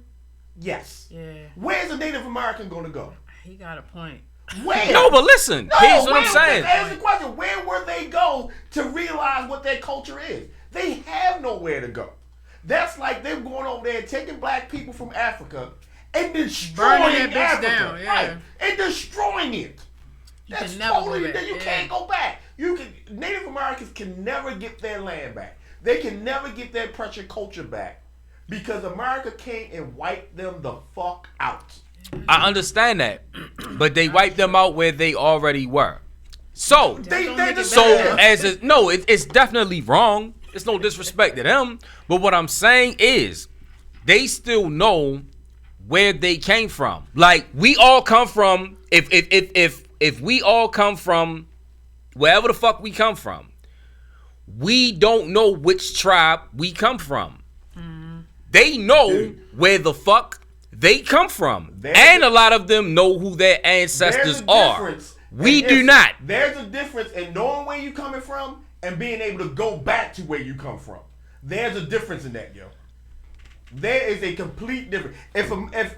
Yes. Yeah, Where's a Native American going to go? he got a point. Where? No, but listen, here's what I'm saying. Answer the question. Where would they go to realize what their culture is? They have nowhere to go. That's like them going over there taking black people from Africa and destroying Burning that bitch Africa. down, yeah. Right. And destroying it. You That's can never go totally back, you yeah. can't go back. Native Americans can never get their land back. They can never get their precious culture back because America came and wiped them the fuck out. I understand that, but they wiped them out where they already were. So, it's definitely wrong. It's no disrespect to them, but what I'm saying is, they still know where they came from. Like, we all come from. If we all come from wherever the fuck we come from, we don't know which tribe we come from. They know where the fuck they come from, and a lot of them know who their ancestors are. We do not. There's a difference in knowing where you coming from and being able to go back to where you come from. There's a difference in that, yo. There is a complete difference. If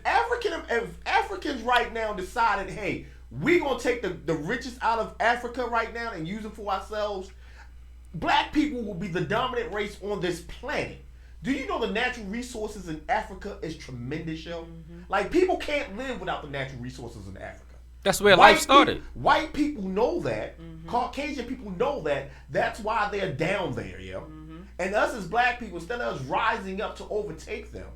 Africans right now decided, hey, we gonna take the richest out of Africa right now and use it for ourselves, black people will be the dominant race on this planet. Do you know the natural resources in Africa is tremendous, yo? Like, people can't live without the natural resources in Africa. That's where life started. White people know that. Caucasian people know that. That's why they're down there, yo. And us as black people, instead of us rising up to overtake them,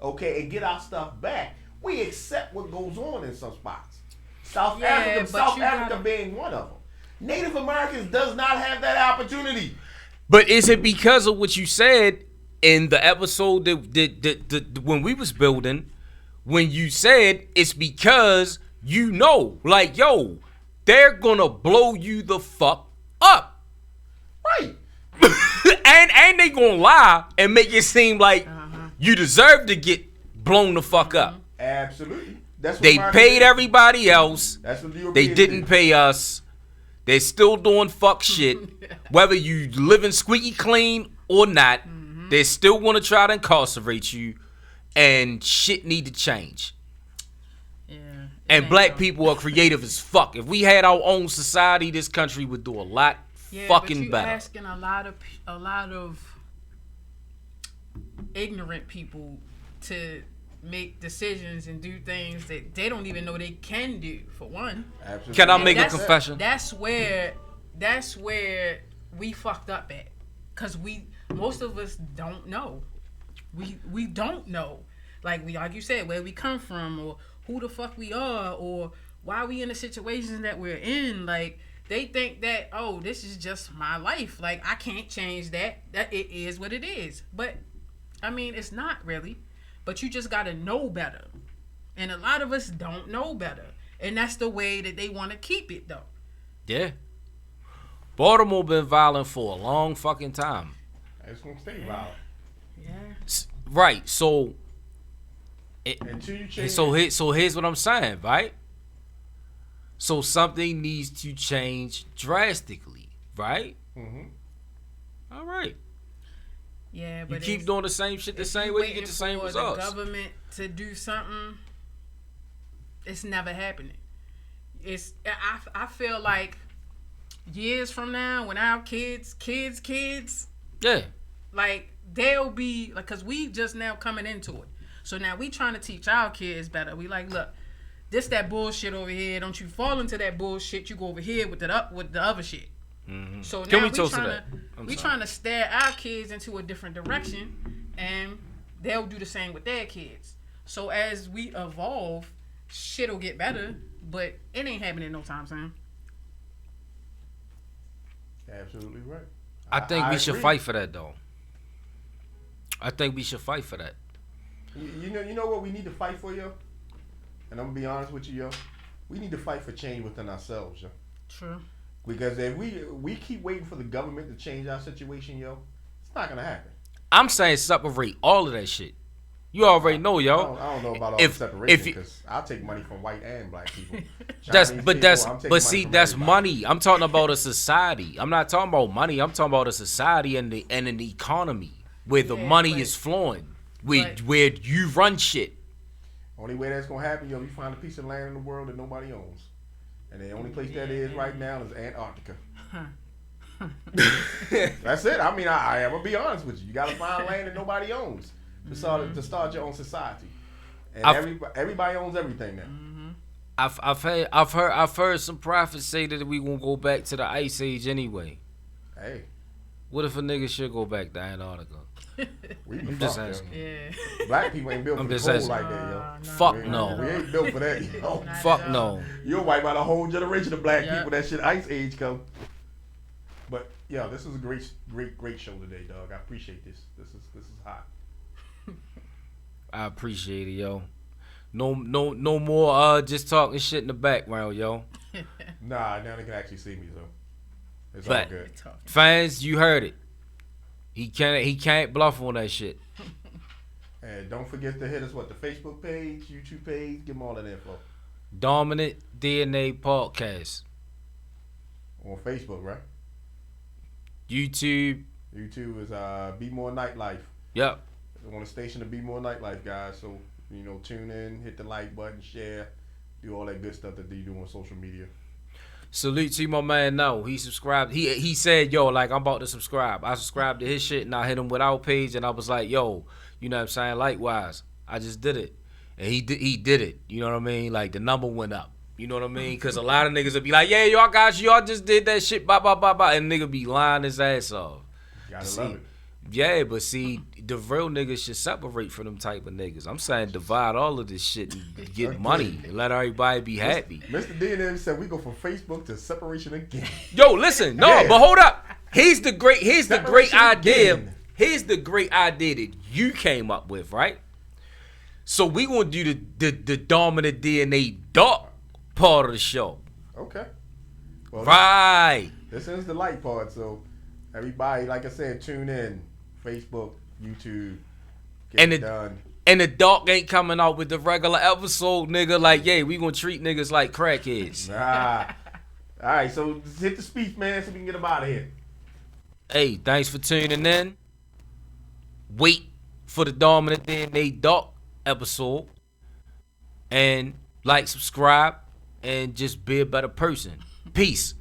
okay, and get our stuff back, we accept what goes on in some spots. South Africa being one of them. Native Americans does not have that opportunity. But is it because of what you said in the episode that when we was building, when you said it's because you know, like, yo, they're gonna blow you the fuck up. Right. and they gonna lie and make it seem like you deserve to get blown the fuck up. Absolutely. That's what they paid everybody else. That's what the they didn't pay us. They're still doing fuck shit. Whether you living squeaky clean or not, they're still gonna try to incarcerate you, and shit need to change. Yeah. And black people are creative as fuck. If we had our own society, this country would do a lot fucking better. You're asking a lot of ignorant people to make decisions and do things that they don't even know they can do. For one, absolutely. Can I make a confession? That's where we fucked up at, cause most of us don't know. We don't know, like you said, where we come from or who the fuck we are or why we in the situations that we're in. Like, they think that, oh, this is just my life. Like, I can't change that. That it is what it is. But I mean, it's not really. But you just gotta know better. And a lot of us don't know better. And that's the way that they want to keep it, though. Yeah. Baltimore been violent for a long fucking time. It's gonna stay violent. Yeah. Right. So. Until you change. So here's what I'm saying, right? So something needs to change drastically, right? All right. Yeah, but you keep doing the same shit the same way, you get the same results. The government to do something, it's never happening. I feel like years from now, when our kids, yeah, like, they'll be like, cause we just now coming into it. So now we trying to teach our kids better. We like, look, this that bullshit over here. Don't you fall into that bullshit. You go over here with the other shit. So now we trying to steer our kids into a different direction, and they'll do the same with their kids. So as we evolve, shit'll get better, but it ain't happening no time soon. Absolutely right. I think we should fight for that, though. I think we should fight for that. You know what we need to fight for, yo? And I'm gonna be honest with you, yo. We need to fight for change within ourselves, yo. True. Because if we keep waiting for the government to change our situation, yo, it's not gonna happen. I'm saying separate all of that shit. You already know, yo. I don't know about all the separation, because I'll take money from white and black people. That's money. I'm talking about a society. I'm not talking about money. I'm talking about a society and an economy where the money is flowing, where you run shit. Only way that's gonna happen, yo, you find a piece of land in the world that nobody owns, and the only place that is right now is Antarctica. That's it. I mean, I am gonna be honest with you. You gotta find land that nobody owns to start your own society, and everybody owns everything now. I've heard some prophets say that we gonna go back to the Ice Age anyway. Hey, what if a nigga should go back to Antarctica? We be I'm just fucked, asking. Yeah. yo. Black people ain't built I'm for the just cold asking. like that, yo. No, Fuck we, no. we ain't built for that, yo. Not Fuck at all. no. You'll wipe out a whole generation of black Yep. people. That shit ice age come. But yeah, this is a great show today, dog. I appreciate this. This is hot. I appreciate it, yo. No more just talking shit in the background, yo. Nah, now they can actually see me, so it's But- all good. Talking. Fans, you heard it. He can't bluff on that shit. And don't forget to hit us the Facebook page, YouTube page, give them all that info. Dominant DNA Podcast. On Facebook, right? YouTube. YouTube is Be More Nightlife. Yep. On the station to Be More Nightlife, guys. So, tune in, hit the like button, share, do all that good stuff that they do on social media. Salute to my man. No, he subscribed. He said, yo, like, I'm about to subscribe. I subscribed to his shit and I hit him with our page and I was like, yo, you know what I'm saying? Likewise, I just did it. And he did it. You know what I mean? Like, the number went up. You know what I mean? Because a lot of niggas would be like, yeah, y'all got you. Y'all just did that shit. Blah, blah, blah, blah. And nigga be lying his ass off. Gotta See, love it. yeah, but see, the real niggas should separate from them type of niggas. I'm saying divide all of this shit and get money and let everybody be happy. Mr. D and them said we go from Facebook to separation again. Yo, listen, no, Yeah. but hold up. Here's the great Separation idea. again. Here's the great idea that you came up with, right? So we gonna do the dominant DNA dark part of the show. Okay. Well, Right. this is the light part, so everybody, like I said, tune in. Facebook, YouTube, get And it it- done. And the dark ain't coming out with the regular episode, nigga. Like, yeah, we gonna treat niggas like crackheads. Ah. All right, so just hit the speech, man, so we can get them out of here. Hey, thanks for tuning in. Wait for the dominant DNA dark episode. And like, subscribe, and just be a better person. Peace.